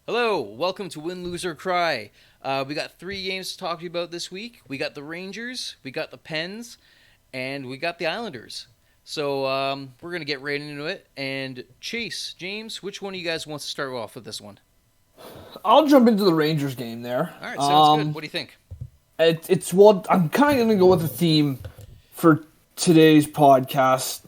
Hello, welcome to Win, Lose, or Cry. We got three games to talk to you about this week. We got the Rangers, we got the Pens, and we got the Islanders. So we're going to get right into it. And Chase, James, which one of you guys wants to start off with this one? I'll jump into the Rangers game there. All right, sounds good. What do you think? Well, I'm kind of going to go with the theme for today's podcast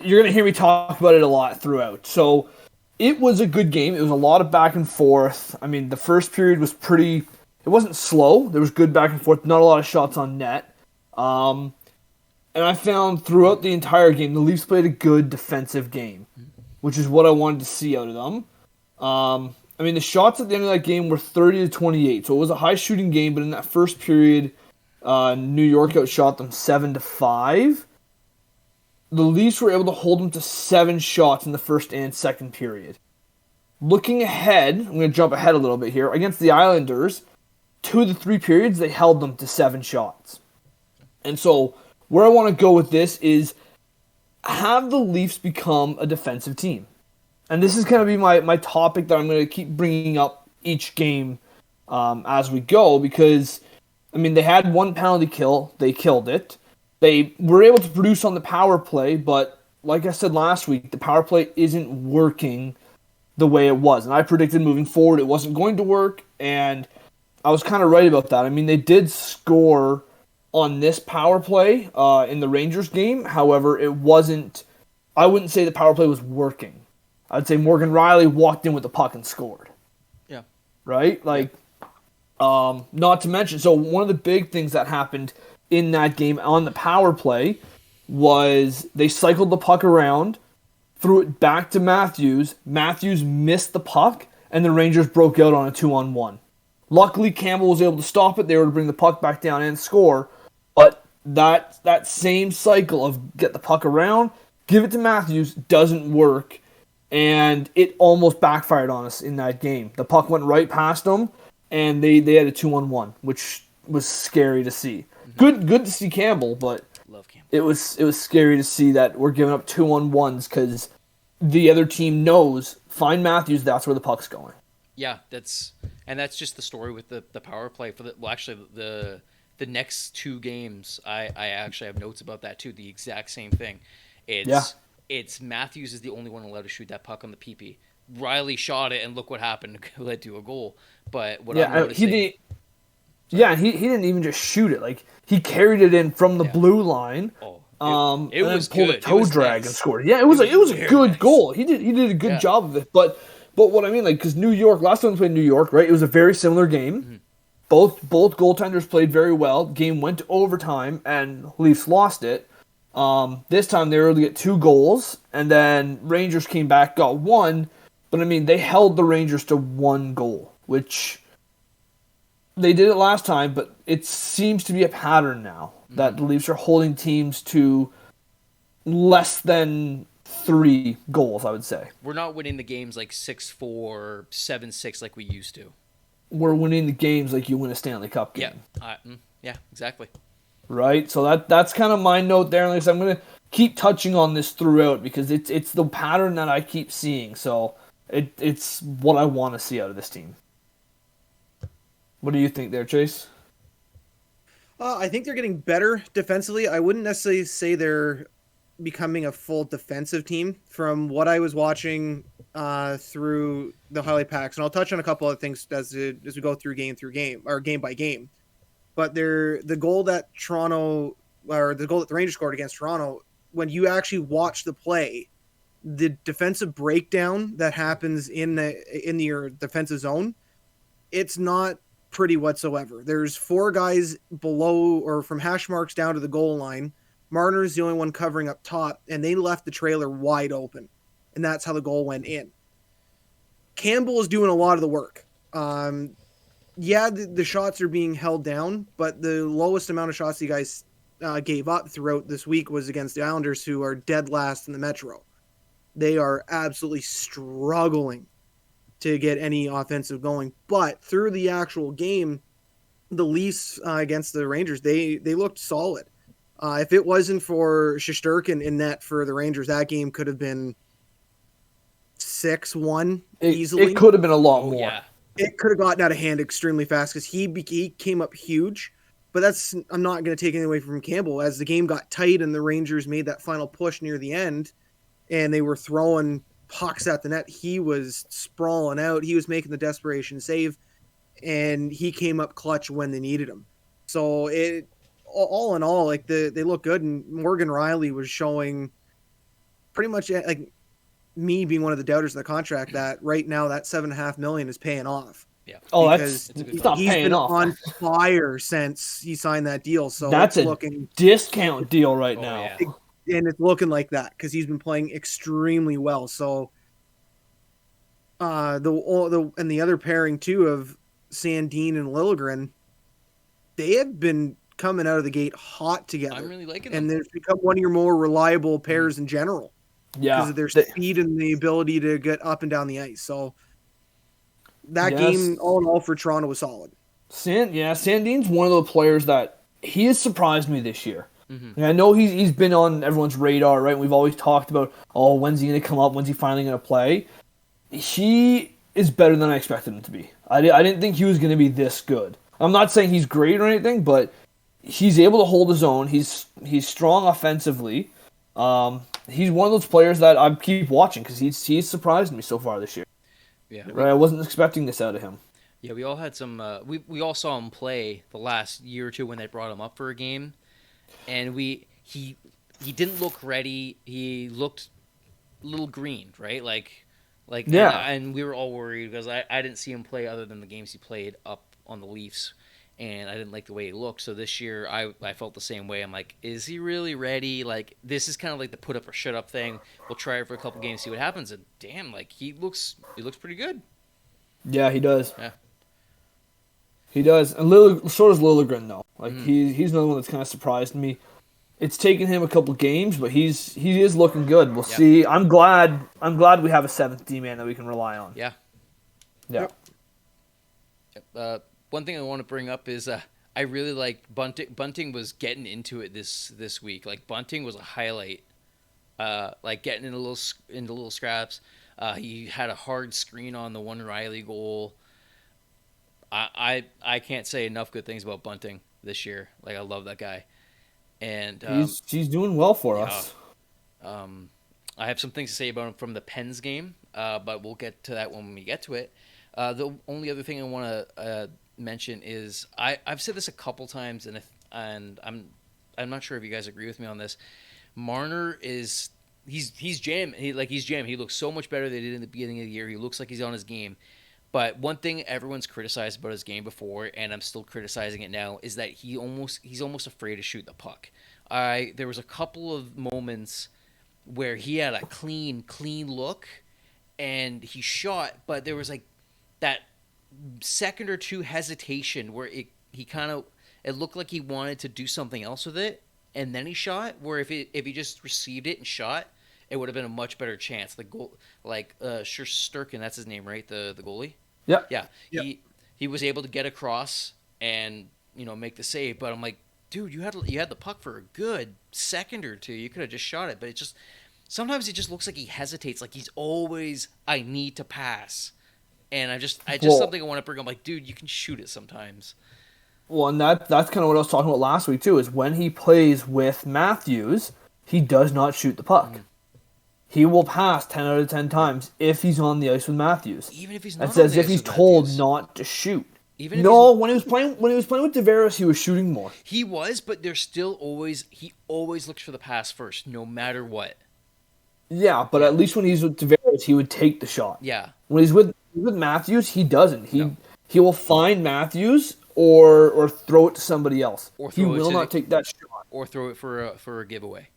you're going to hear me talk about it a lot throughout. So it was a good game. It was a lot of back and forth. I mean, the first period was pretty. It wasn't slow. There was good back and forth. Not a lot of shots on net. And I found throughout the entire game, the Leafs played a good defensive game, which is what I wanted to see out of them. I mean, the shots at the end of that game were 30-28, so it was a high shooting game. But in that first period, New York outshot them 7-5. The Leafs were able to hold them to 7 shots in the first and second period. Looking ahead, I'm going to jump ahead a little bit here. Against the Islanders, 2 of the 3 periods, they held them to 7 shots. And so, where I want to go with this is, have the Leafs become a defensive team? And this is going to be my topic that I'm going to keep bringing up each game as we go, because, I mean, they had 1 penalty kill. They killed it. They were able to produce on the power play, but like I said last week, the power play isn't working the way it was. And I predicted moving forward it wasn't going to work, and I was kind of right about that. I mean, they did score on this power play in the Rangers game. However, it wasn't. I wouldn't say the power play was working. I'd say Morgan Riley walked in with the puck and scored. Yeah. Right? Like, not to mention, so one of the big things that happened in that game on the power play was they cycled the puck around, threw it back to Matthews. Matthews missed the puck, and the Rangers broke out on a 2-on-1. Luckily, Campbell was able to stop it. They were to bring the puck back down and score. But that same cycle of get the puck around, give it to Matthews, doesn't work. And it almost backfired on us in that game. The puck went right past them, and they had a 2-on-1, which was scary to see. Good to see Campbell, but Love Campbell. it was scary to see that we're giving up 2-on-1s because the other team knows, find Matthews, that's where the puck's going. Yeah, that's just the story with the power play for the next 2 games. I actually have notes about that too. The exact same thing. It's Matthews is the only one allowed to shoot that puck on the PP. Riley shot it, and look what happened. It led to a goal. But what I'm noticing... he didn't even just shoot it. Like, he carried it in from the blue line. It was pulled good. a toe drag and scored. Yeah, it was a good goal. He did a good job of it. But what I mean, like, because New York, last time we played New York, right? It was a very similar game. Mm-hmm. Both goaltenders played very well. Game went to overtime, and Leafs lost it. This time they were able to get 2 goals, and then Rangers came back, got 1. But I mean, they held the Rangers to 1 goal, which they did it last time, but it seems to be a pattern now that the Leafs are holding teams to less than 3 goals, I would say. We're not winning the games like 6-4, 7-6 like we used to. We're winning the games like you win a Stanley Cup game. Yeah, exactly. Right? So that's kind of my note there. Like I said, I'm going to keep touching on this throughout because it's the pattern that I keep seeing. So it's what I want to see out of this team. What do you think there, Chase? I think they're getting better defensively. I wouldn't necessarily say they're becoming a full defensive team from what I was watching through the highlight packs. And I'll touch on a couple of things as we go through game or game by game. But the goal that the Rangers scored against Toronto, when you actually watch the play, the defensive breakdown that happens in your defensive zone, it's not pretty whatsoever. There's 4 guys below or from hash marks down to the goal line. Marner's the only one covering up top, and they left the trailer wide open. And that's how the goal went in. Campbell is doing a lot of the work. The shots are being held down, but the lowest amount of shots you guys gave up throughout this week was against the Islanders, who are dead last in the Metro. They are absolutely struggling to get any offensive going. But through the actual game, the Leafs against the Rangers, they looked solid. If it wasn't for Shesterkin in net for the Rangers, that game could have been 6-1 easily. It could have been a lot more. Yeah. It could have gotten out of hand extremely fast because he came up huge. But I'm not going to take anything away from Campbell. As the game got tight and the Rangers made that final push near the end, and they were throwing pucks at the net, he was sprawling out. He was making the desperation save, and he came up clutch when they needed him. So all in all, like they look good. And Morgan Riley was showing pretty much like me being one of the doubters of the contract that right now that $7.5 million is paying off. Yeah. Oh, because it's not he's paying been off. on fire since he signed that deal. So that's it's a looking discount deal right now. Yeah. and it's looking like that because he's been playing extremely well. So the other pairing too of Sandin and Liljegren, they have been coming out of the gate hot together. I'm really liking them. And they've become one of your more reliable pairs in general. Yeah. Because of their speed and the ability to get up and down the ice. So that game, all in all, for Toronto was solid. Sandin's one of the players that he has surprised me this year. Mm-hmm. And I know he's been on everyone's radar, right? We've always talked about, when's he going to come up? When's he finally going to play? He is better than I expected him to be. I didn't think he was going to be this good. I'm not saying he's great or anything, but he's able to hold his own. He's strong offensively. He's one of those players that I keep watching because he's surprised me so far this year. Yeah. Right, I wasn't expecting this out of him. Yeah, we all had some. We all saw him play the last year or two when they brought him up for a game, and he didn't look ready. He looked a little green, right? Like yeah. And we were all worried because I didn't see him play other than the games he played up on the Leafs, and I didn't like the way he looked. So this year I felt the same way. I'm like, is he really ready? Like, this is kind of like the put up or shut up thing. We'll try it for a couple games, see what happens. And damn, like he looks pretty good. Yeah, he does. Yeah. He does. And so does Liljegren, though. Like, he's another one that's kind of surprised me. It's taken him a couple games, but he is looking good. We'll see. I'm glad we have a seventh D-man that we can rely on. Yeah. Yeah. Yep. One thing I want to bring up is I really like Bunting. Bunting was getting into it this week. Like, Bunting was a highlight. Like getting into little scraps. He had a hard screen on the one Riley goal. I can't say enough good things about Bunting this year. Like, I love that guy. And he's doing well for us. I have some things to say about him from the Pens game, but we'll get to that when we get to it. The only other thing I want to mention is I've said this a couple times, and I'm not sure if you guys agree with me on this. Marner he's jammed. He's jammed. He looks so much better than he did in the beginning of the year. He looks like he's on his game. But one thing everyone's criticized about his game before, and I'm still criticizing it now, is that he's almost afraid to shoot the puck. There was a couple of moments where he had a clean look, and he shot, but there was like that second or two hesitation where it looked like he wanted to do something else with it, and then he shot. Where if he just received it and shot, it would have been a much better chance. The goal, Shesterkin, that's his name, right? The goalie. Yep. Yeah. Yep. He was able to get across and make the save. But I'm like, dude, you had the puck for a good second or two. You could have just shot it. But sometimes it just looks like he hesitates. Like he's always, I need to pass. And I just something I want to bring up. Like, dude, you can shoot it sometimes. Well, and that's kind of what I was talking about last week too. Is when he plays with Matthews, he does not shoot the puck. Mm. He will pass 10 out of 10 times if he's on the ice with Matthews. Even if he's not. It's as if he's told not to shoot. When he was playing with Tavares, he was shooting more. He was, but there's still he always looks for the pass first, no matter what. Yeah, but at least when he's with Tavares, he would take the shot. Yeah. When he's with Matthews, he doesn't. He will find Matthews or throw it to somebody else. He will not take that shot. Or throw it for a giveaway.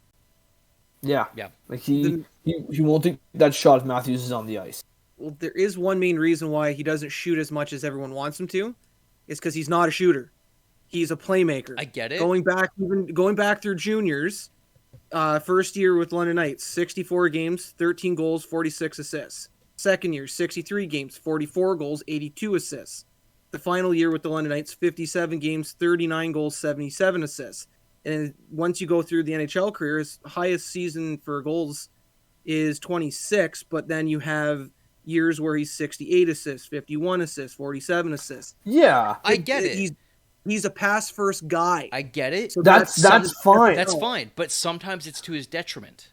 Yeah. Yeah. Like he won't take that shot if Matthews is on the ice. Well, there is one main reason why he doesn't shoot as much as everyone wants him to. It's because he's not a shooter. He's a playmaker. I get it. Going back through juniors, first year with London Knights, 64 games, 13 goals, 46 assists. Second year, 63 games, 44 goals, 82 assists. The final year with the London Knights, 57 games, 39 goals, 77 assists. And once you go through the NHL career, his highest season for goals is 26, but then you have years where he's 68 assists, 51 assists, 47 assists. Yeah, I get it. He's a pass first guy. I get it. So that's fine. That's fine, but sometimes it's to his detriment.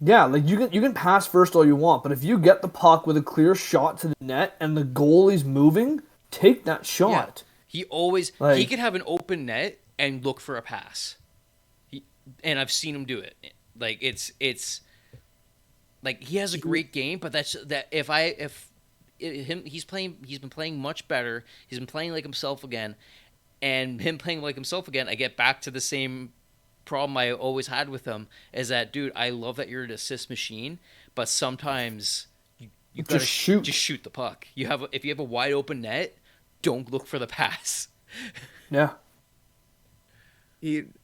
Yeah, like you can pass first all you want, but if you get the puck with a clear shot to the net and the goalie's moving, take that shot. Yeah. He could have an open net and look for a pass. And I've seen him do it. Like it's like he has a great game, but he's been playing much better. He's been playing like himself again, and him playing like himself again, I get back to the same problem I always had with him, is that, dude, I love that you're an assist machine, but sometimes you gotta just shoot the puck. If you have a wide open net, don't look for the pass. Yeah.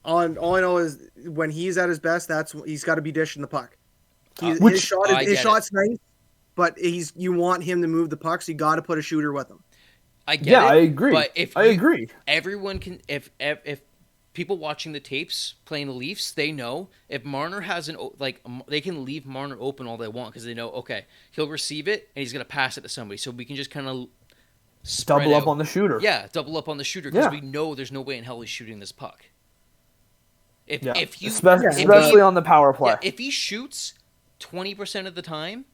All I know is when he's at his best, he's got to be dishing the puck. His shot's nice, but you want him to move the puck, so you got to put a shooter with him. I get it. I agree. But agree. Everyone can. If people watching the tapes playing the Leafs, they know if Marner has they can leave Marner open all they want because they know, okay, he'll receive it and he's gonna pass it to somebody, so we can just kind of double up on the shooter. Yeah, double up on the shooter because we know there's no way in hell he's shooting this puck. Especially on the power play. Yeah, if he shoots 20% of the time,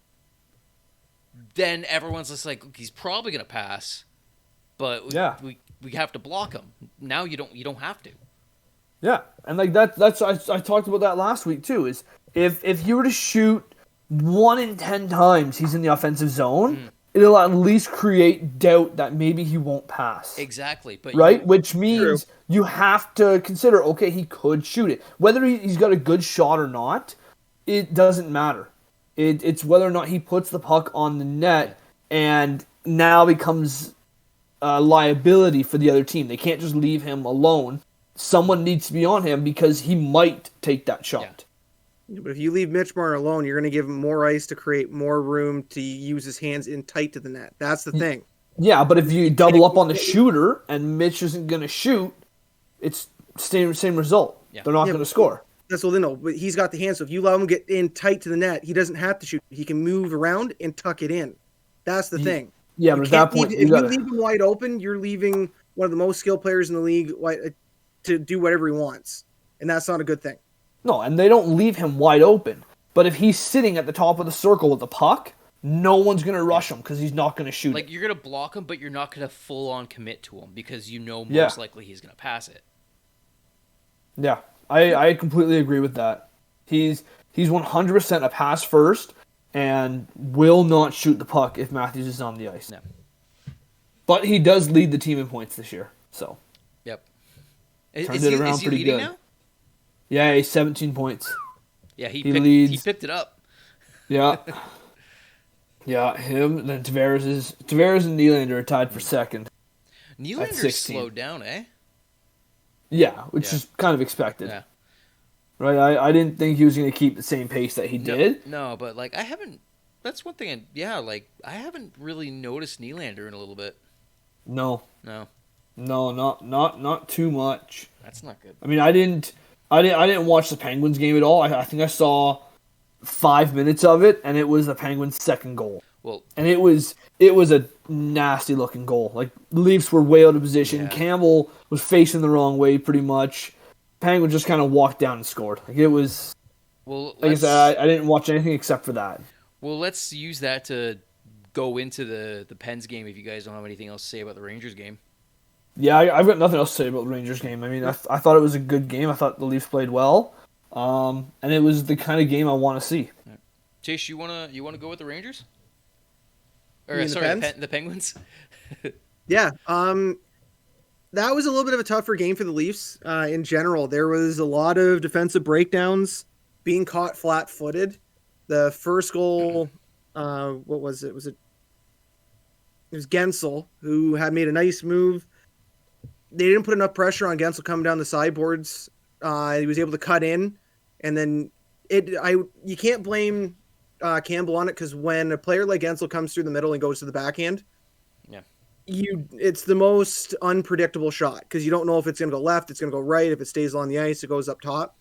then everyone's just like, he's probably gonna pass, but we have to block him. Now you don't have to. Yeah, and like that's I talked about that last week too. Is if you were to shoot 1 in 10 times he's in the offensive zone, it'll at least create doubt that maybe he won't pass. Exactly, but which means you have to consider, okay, he could shoot it. Whether he's got a good shot or not, it doesn't matter. It's whether or not he puts the puck on the net and now becomes a liability for the other team. They can't just leave him alone. Someone needs to be on him because he might take that shot. Yeah. But if you leave Mitch Marner alone, you're going to give him more ice to create more room to use his hands in tight to the net. That's the thing. Yeah, but if you double up on the shooter and Mitch isn't going to shoot, it's same result. Yeah. They're not going to score. That's what they know. But he's got the hands, so if you let him get in tight to the net, he doesn't have to shoot. He can move around and tuck it in. That's the thing. Yeah, but at that point, if you leave him wide open, you're leaving one of the most skilled players in the league to do whatever he wants, and that's not a good thing. No, and they don't leave him wide open. But if he's sitting at the top of the circle with the puck, no one's going to rush him because he's not going to shoot it. Like, you're going to block him, but you're not going to full-on commit to him because you know most likely he's going to pass it. Yeah, I completely agree with that. He's 100% a pass first and will not shoot the puck if Matthews is on the ice. No. But he does lead the team in points this year, so. Yep. Turned it around pretty good. Now? Yeah, he's 17 points. Yeah, he leads. He picked it up. Yeah. Yeah, him, then Tavares and Nylander are tied for second. Nylander slowed down, eh? Yeah, which is kind of expected. Yeah. Right? I didn't think he was going to keep the same pace that he did. No, but like that's one thing. I haven't really noticed Nylander in a little bit. No, not too much. That's not good. I mean, I didn't watch the Penguins game at all. I think I saw 5 minutes of it, and it was the Penguins' second goal. Well, and it was a nasty looking goal. Like, the Leafs were way out of position. Yeah. Campbell was facing the wrong way pretty much. Penguins just kind of walked down and scored. Like, it was. Well, like I said, I didn't watch anything except for that. Well, let's use that to go into the Pens game if you guys don't have anything else to say about the Rangers game. Yeah, I've got nothing else to say about the Rangers game. I mean, I thought it was a good game. I thought the Leafs played well, and it was the kind of game I want to see. Right. Chase, you wanna go with the Rangers? Or sorry, the Penguins. Yeah, that was a little bit of a tougher game for the Leafs. In general, there was a lot of defensive breakdowns, being caught flat-footed. The first goal, what was it? It was Gensel who had made a nice move. They didn't put enough pressure on Gensel coming down the sideboards. He was able to cut in, and then you can't blame Campbell on it because when a player like Gensel comes through the middle and goes to the backhand, it's the most unpredictable shot because you don't know if it's going to go left, it's going to go right. If it stays on the ice, it goes up top.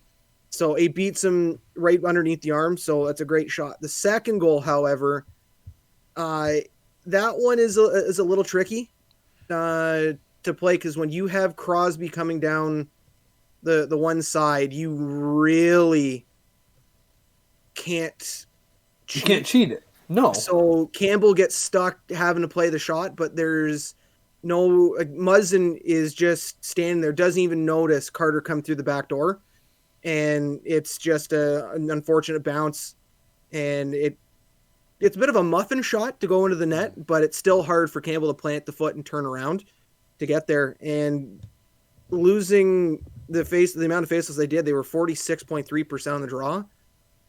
So it beats him right underneath the arm. So that's a great shot. The second goal, however, that one is a little tricky to play, because when you have Crosby coming down the one side, you really can't cheat. You can't cheat it. No. So Campbell gets stuck having to play the shot, but there's no Muzzin is just standing there, doesn't even notice Carter come through the back door, and it's just an unfortunate bounce, and it's a bit of a muffin shot to go into the net, but it's still hard for Campbell to plant the foot and turn around to get there. And losing the amount of faces they did, they were 46.3% on the draw.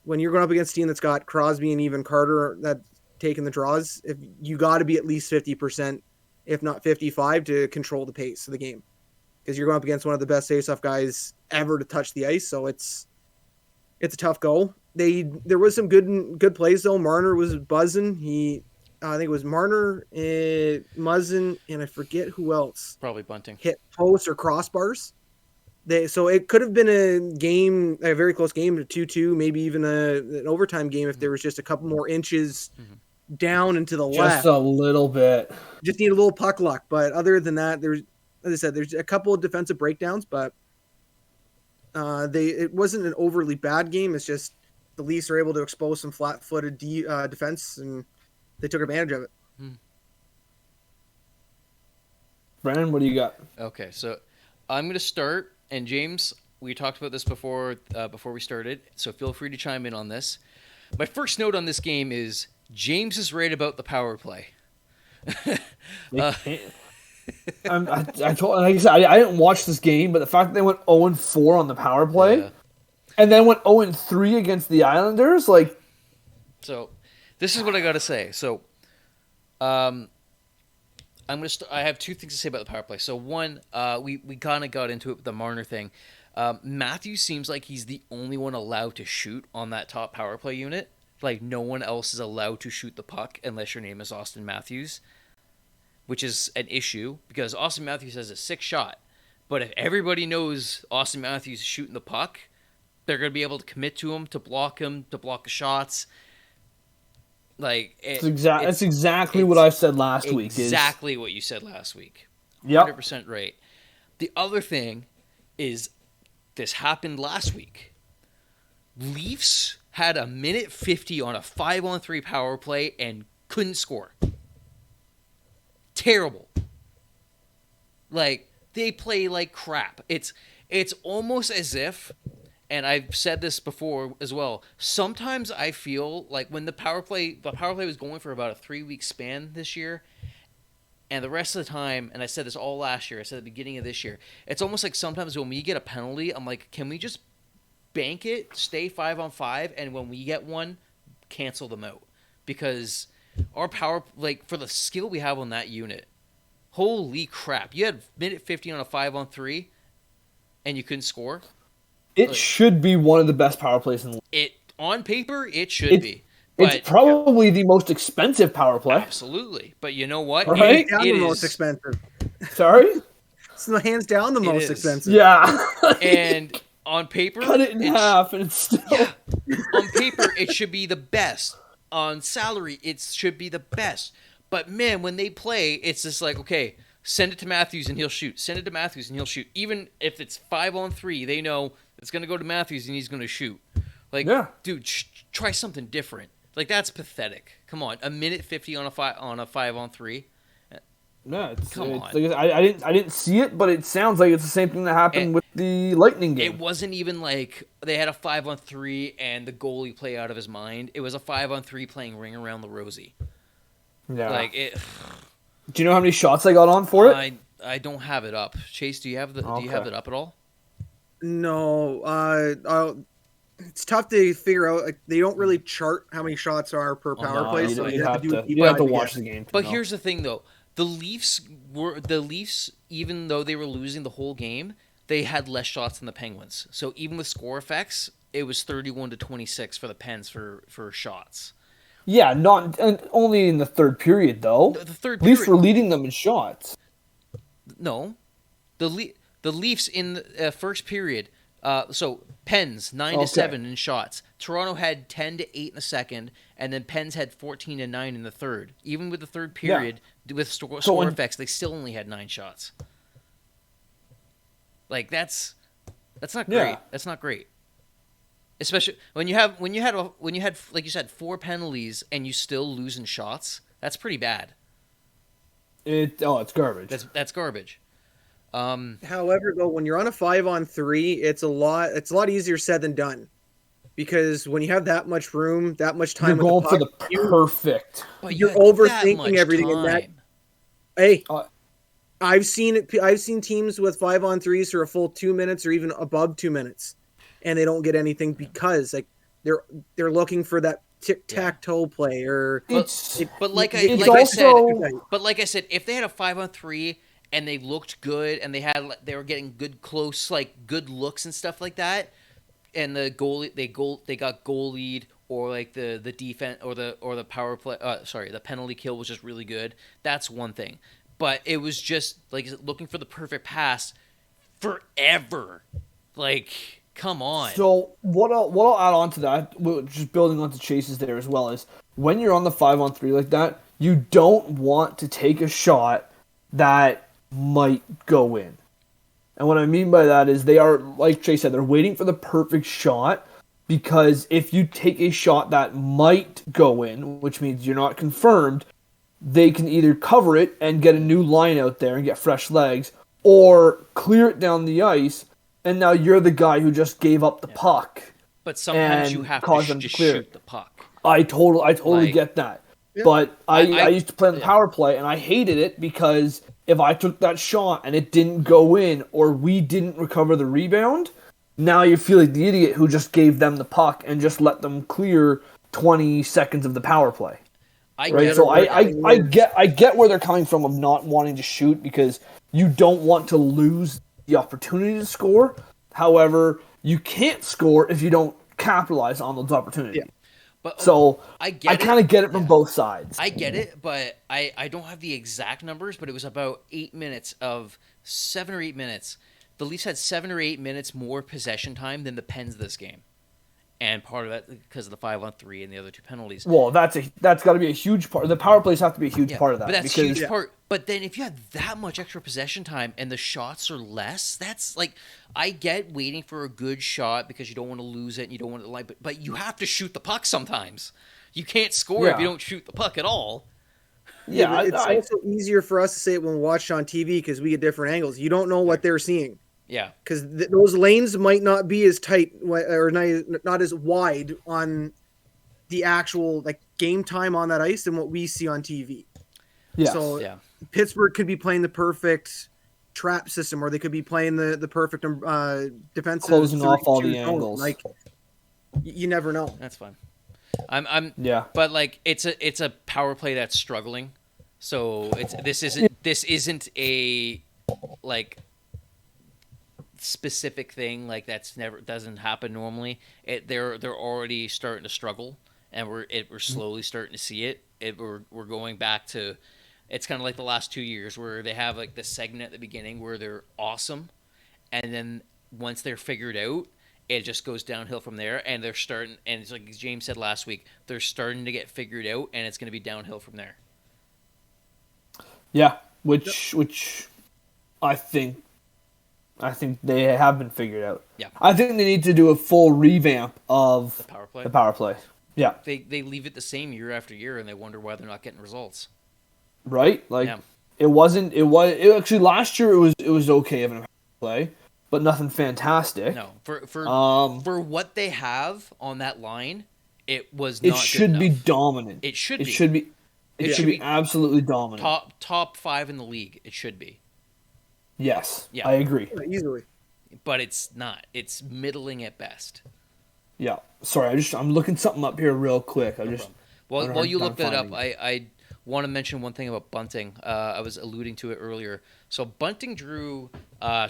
When you're going up against a team that's got Crosby and even Carter that taking the draws, if you got to be at least 50%, if not 55, to control the pace of the game, because you're going up against one of the best face-off guys ever to touch the ice. So it's a tough go. There was some good plays though. Marner was buzzing. I think it was Marner, Muzzin, and I forget who else. Probably Bunting. Hit posts or crossbars. So it could have been a very close game, a 2-2, maybe even an overtime game if there was just a couple more inches down and to the left. Just a little bit. Just need a little puck luck. But other than that, as I said, there's a couple of defensive breakdowns, but it wasn't an overly bad game. It's just the Leafs are able to expose some flat-footed defense, and they took advantage of it. Brandon, what do you got? Okay, so I'm going to start. And James, we talked about this before we started, so feel free to chime in on this. My first note on this game is James is right about the power play. I didn't watch this game, but the fact that they went 0-4 on the power play, and then went 0-3 against the Islanders, like. So, this is what I got to say. So, I have two things to say about the power play. So one, we kind of got into it with the Marner thing. Matthews seems like he's the only one allowed to shoot on that top power play unit. Like no one else is allowed to shoot the puck unless your name is Austin Matthews, which is an issue because Austin Matthews has a 6 shot. But if everybody knows Austin Matthews is shooting the puck, they're going to be able to commit to him, to block the shots. Like that's exactly what I said last week. Exactly what you said last week. Yep. 100% right. The other thing is this happened last week. Leafs had a minute 50 on a 5-on-3 power play and couldn't score. Terrible. Like they play like crap. It's almost as if, and I've said this before as well, sometimes I feel like when the power play was going for about a 3-week span this year, and the rest of the time, and I said this all last year, I said at the beginning of this year, it's almost like sometimes when we get a penalty, I'm like, can we just bank it, stay 5-on-5, and when we get one, cancel them out? Because our power, like for the skill we have on that unit, holy crap. You had minute 50 on a 5-on-3, and you couldn't score? It should be one of the best power plays in the league. On paper, it should be. But it's probably the most expensive power play. Absolutely. But you know what? Right? It is the most expensive. Sorry? It's hands down the most expensive. Yeah. And on paper... Cut it in half and it's still... Yeah. On paper, it should be the best. On salary, it should be the best. But man, when they play, it's just like, okay, send it to Matthews and he'll shoot. Send it to Matthews and he'll shoot. Even if it's 5-on-3, they know it's going to go to Matthews and he's going to shoot. Like, dude, try something different. Like, that's pathetic. Come on, a minute 50 on a 5-on-3. No, come on. Like, I didn't see it, but it sounds like it's the same thing that happened with the Lightning game. It wasn't even like they had a 5-on-3 and the goalie play out of his mind. It was a 5-on-3 playing Ring Around the Rosie. Yeah. Like it. Do you know how many shots I got on for it? I don't have it up. Chase, do you have do you have it up at all? No. It's tough to figure out. Like, they don't really chart how many shots are per power play, so you have to watch the game. But here's the thing, though: the Leafs, even though they were losing the whole game, they had less shots than the Penguins. So even with score effects, it was 31-26 for the Pens for shots. Yeah, only in the third period though. The third period, Leafs were leading them in shots. No, the Leafs in the first period. So Pens 9-7 in shots. Toronto had 10-8 in the second, and then Pens had 14-9 in the third. Even with the third period, with score effects, they still only had 9 shots. Like that's not great. Yeah. That's not great. Especially when you had like you said 4 penalties and you still lose in shots. That's pretty bad. It's garbage. That's garbage. However, though, when you're on a 5-on-3, it's a lot easier said than done, because when you have that much room, that much time, You're going with the for puck, the perfect. But you're overthinking everything. Time. In that, hey, I've seen it. I've seen teams with 5-on-3s for a full 2 minutes or even above 2 minutes, and they don't get anything because like they're looking for that tic-tac-toe play or. But like I said, if they had a 5-on-3 and they looked good and they were getting good close good looks and stuff like that, and the goalie they got goalied, or like the defense or the power play the penalty kill was just really good, that's one thing. But it was just like looking for the perfect pass forever. Like, come on. So what I'll add on to that, just building onto Chase's there as well, is when you're on the 5-on-3 like that, you don't want to take a shot that might go in. And what I mean by that is they are, like Chase said, they're waiting for the perfect shot, because if you take a shot that might go in, which means you're not confirmed, they can either cover it and get a new line out there and get fresh legs, or clear it down the ice, and now you're the guy who just gave up the puck. But sometimes you have to just shoot the puck. I totally get that. Yeah. But I used to play on the power play, and I hated it because if I took that shot and it didn't go in, or we didn't recover the rebound, now you feel like the idiot who just gave them the puck and just let them clear 20 seconds of the power play. I get where they're coming from of not wanting to shoot, because you don't want to lose the opportunity to score. However, you can't score if you don't capitalize on those opportunities. Yeah. But, so I kind of get it from both sides. I get it, but I don't have the exact numbers, but it was about 7 or 8 minutes. The Leafs had 7 or 8 minutes more possession time than the Pens this game. And part of that because of the 5-on-3 and the other 2 penalties. Well, that's got to be a huge part. The power plays have to be a huge part of that. But that's a huge part. But then if you had that much extra possession time and the shots are less, that's like, I get waiting for a good shot because you don't want to lose it and you don't want to but you have to shoot the puck sometimes. You can't score if you don't shoot the puck at all. Yeah, it's also easier for us to say it when we watch on TV because we get different angles. You don't know what they're seeing. Yeah, because those lanes might not be as tight or not as wide on the actual game time on that ice than what we see on TV. Yeah. So Pittsburgh could be playing the perfect trap system, or they could be playing the perfect defensive closing off all the angles. Like you never know. That's fine. But it's a power play that's struggling. So this isn't a specific thing that's doesn't happen normally. They're already starting to struggle, and we're slowly starting to see it. We're going back to, it's kind of like the last 2 years where they have the segment at the beginning where they're awesome, and then once they're figured out, it just goes downhill from there, and they're starting, and it's like James said last week, they're starting to get figured out, and it's going to be downhill from there. Yeah, which I think they have been figured out. Yeah. I think they need to do a full revamp of the power play. Yeah. They leave it the same year after year, and they wonder why they're not getting results. Right? It was actually last year it was okay having a power play, but nothing fantastic. No. For what they have on that line, it was not good enough. It should be dominant. It should be. It should be absolutely dominant. Top 5 in the league, it should be. Yes, yeah. I agree. Easily. But it's not. It's middling at best. Yeah. Sorry, I'm looking something up here real quick. While you look that up, I want to mention one thing about Bunting. I was alluding to it earlier. So Bunting drew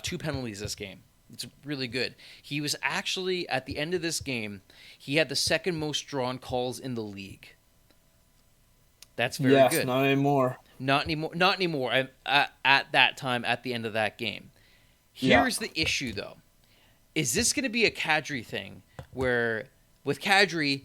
2 penalties this game. It's really good. He was actually, at the end of this game, he had the second most drawn calls in the league. That's very good. Yes, not anymore. Not anymore. At that time, at the end of that game. Here's the issue, though. is this going to be a Kadri thing where with Kadri,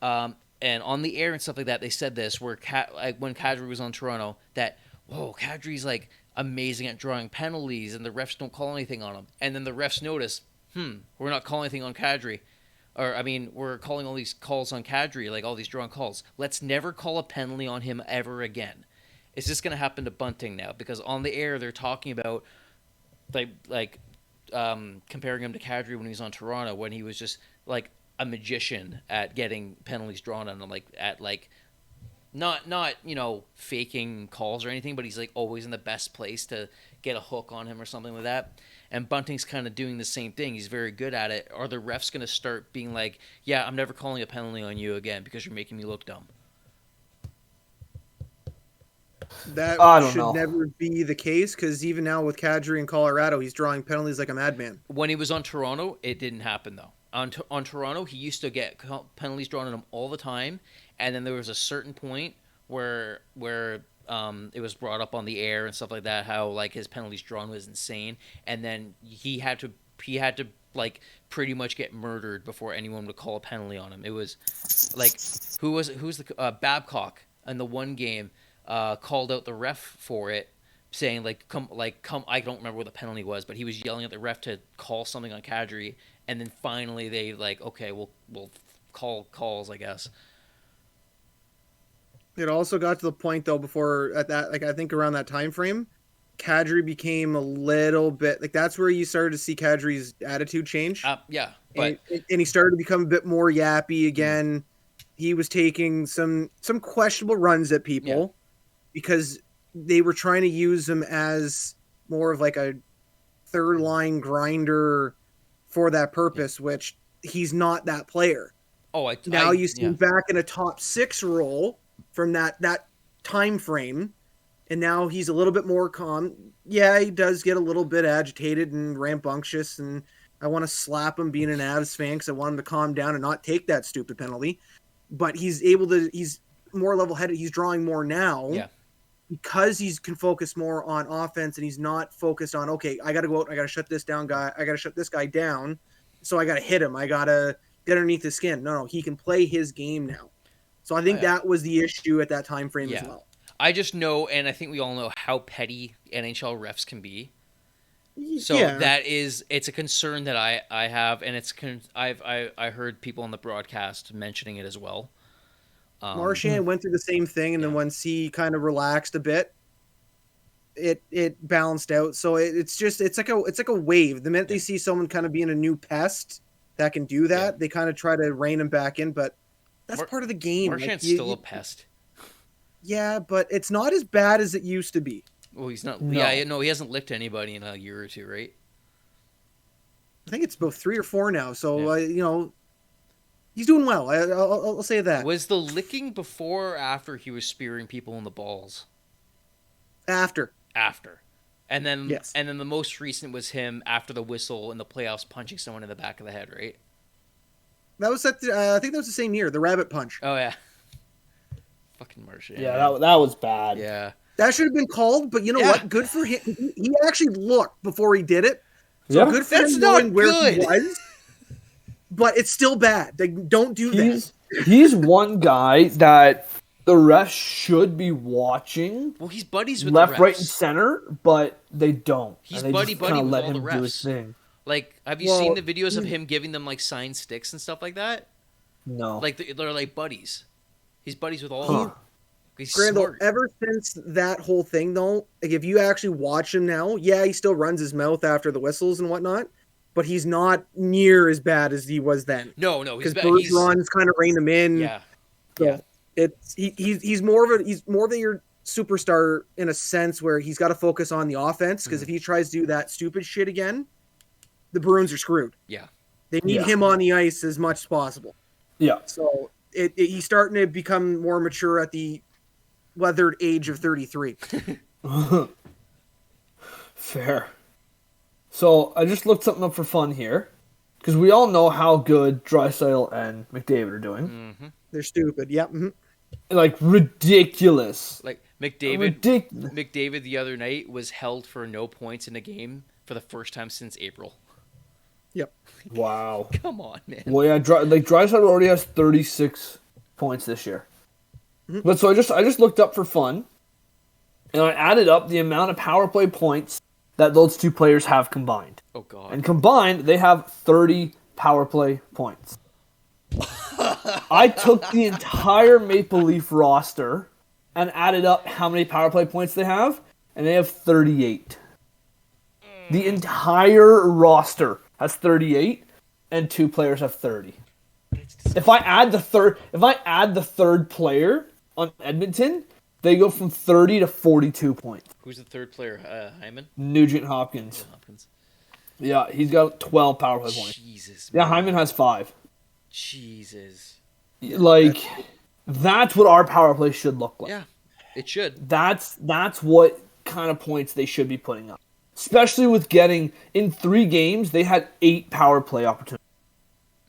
and on the air and stuff like that, they said this where like when Kadri was on Toronto that whoa, Kadri's like amazing at drawing penalties and the refs don't call anything on him, and then the refs notice, we're not calling anything on Kadri. Or, I mean, we're calling all these calls on Kadri, like all these drawn calls. Let's never call a penalty on him ever again. Is this going to happen to Bunting now? Because on the air, they're talking about, comparing him to Kadri when he was on Toronto, when he was just, like, a magician at getting penalties drawn on him, not faking calls or anything, but he's, like, always in the best place to get a hook on him or something like that. And Bunting's kind of doing the same thing. He's very good at it. Are the refs going to start being like, yeah, I'm never calling a penalty on you again because you're making me look dumb? That should never be the case, because even now with Kadri in Colorado, he's drawing penalties like a madman. When he was on Toronto, it didn't happen, though. On Toronto, he used to get penalties drawn on him all the time, and then there was a certain point where it was brought up on the air and stuff like that, how like his penalties drawn was insane, and then he had to like pretty much get murdered before anyone would call a penalty on him. It was like who's the Babcock in the one game called out the ref for it, saying come I don't remember what the penalty was, but he was yelling at the ref to call something on Kadri, and then finally they okay, we'll call calls, I guess. It also got to the point, though, before at that, I think around that time frame, Kadri became a little bit that's where you started to see Kadri's attitude change. Yeah, but and he started to become a bit more yappy again. He was taking some questionable runs at people because they were trying to use him as more of like a third line grinder for that purpose, which he's not that player. Now you see him back in a top 6 role from that time frame, and now he's a little bit more calm. Yeah, he does get a little bit agitated and rambunctious, and I want to slap him being an Avs fan because I want him to calm down and not take that stupid penalty. But he's more level-headed. He's drawing more now because he can focus more on offense, and he's not focused on, okay, I got to go out and I got to shut this guy down, so I got to hit him. I got to get underneath his skin. No, he can play his game now. So I think that was the issue at that time frame as well. I just know, and I think we all know how petty NHL refs can be. So it's a concern that I have, and I heard people on the broadcast mentioning it as well. Marchand went through the same thing, and then once he kind of relaxed a bit, it balanced out. So it's like a wave. The minute they see someone kind of being a new pest that can do that, they kind of try to rein him back in, but that's part of the game. Marchand's still a pest. Yeah, but it's not as bad as it used to be. Well, he's not. No. Yeah, no, he hasn't licked anybody in a year or two, right? I think it's about 3 or 4 now. So he's doing well. I'll say that. Was the licking before or after he was spearing people in the balls? After. And then the most recent was him after the whistle in the playoffs punching someone in the back of the head, right? That was I think that was the same year, the rabbit punch. Oh yeah. Fucking Marchand. Yeah, that was bad. Yeah. That should have been called, but you know what? Good for him. He actually looked before he did it. So good for him knowing where he was. But it's still bad. Don't do that. He's one guy that the refs should be watching. Well, he's buddies with left, the refs. right, and center, but they don't. He's buddy with all let him the refs. do his thing. Like, have you seen the videos of him giving them like signed sticks and stuff like that? No. Like they're like buddies. He's buddies with all of them. He's Grandel, smart. ever since that whole thing, though, like if you actually watch him now, he still runs his mouth after the whistles and whatnot, but he's not near as bad as he was then. No, because Bergeron's kind of reined him in. Yeah, so he's more of your superstar in a sense where he's got to focus on the offense, because if he tries to do that stupid shit again, the Bruins are screwed. Yeah, they need him on the ice as much as possible. Yeah, so he's starting to become more mature at the weathered age of 33. Fair. So I just looked something up for fun here, because we all know how good Draisaitl and McDavid are doing. Mm-hmm. They're stupid. Yep. Mm-hmm. Like ridiculous. Like McDavid the other night was held for no points in a game for the first time since April. Yep. Wow. Come on, man. Well, yeah, Draisaitl already has 36 points this year. Mm-hmm. But so I just looked up for fun, and I added up the amount of power play points that those two players have combined. Oh God. And combined, they have 30 power play points. I took the entire Maple Leaf roster and added up how many power play points they have, and they have 38. The entire roster has 38, and two players have 30. If I add the third player on Edmonton, they go from 30 to 42 points. Who's the third player? Hyman? Nugent Hopkins. Hopkins. Yeah, he's got 12 power play points. Jesus. Yeah, Man. Hyman has 5. Jesus. Like, that's what our power play should look like. Yeah, it should. That's what kind of points they should be putting up. Especially with getting, in 3 games, they had 8 power play opportunities.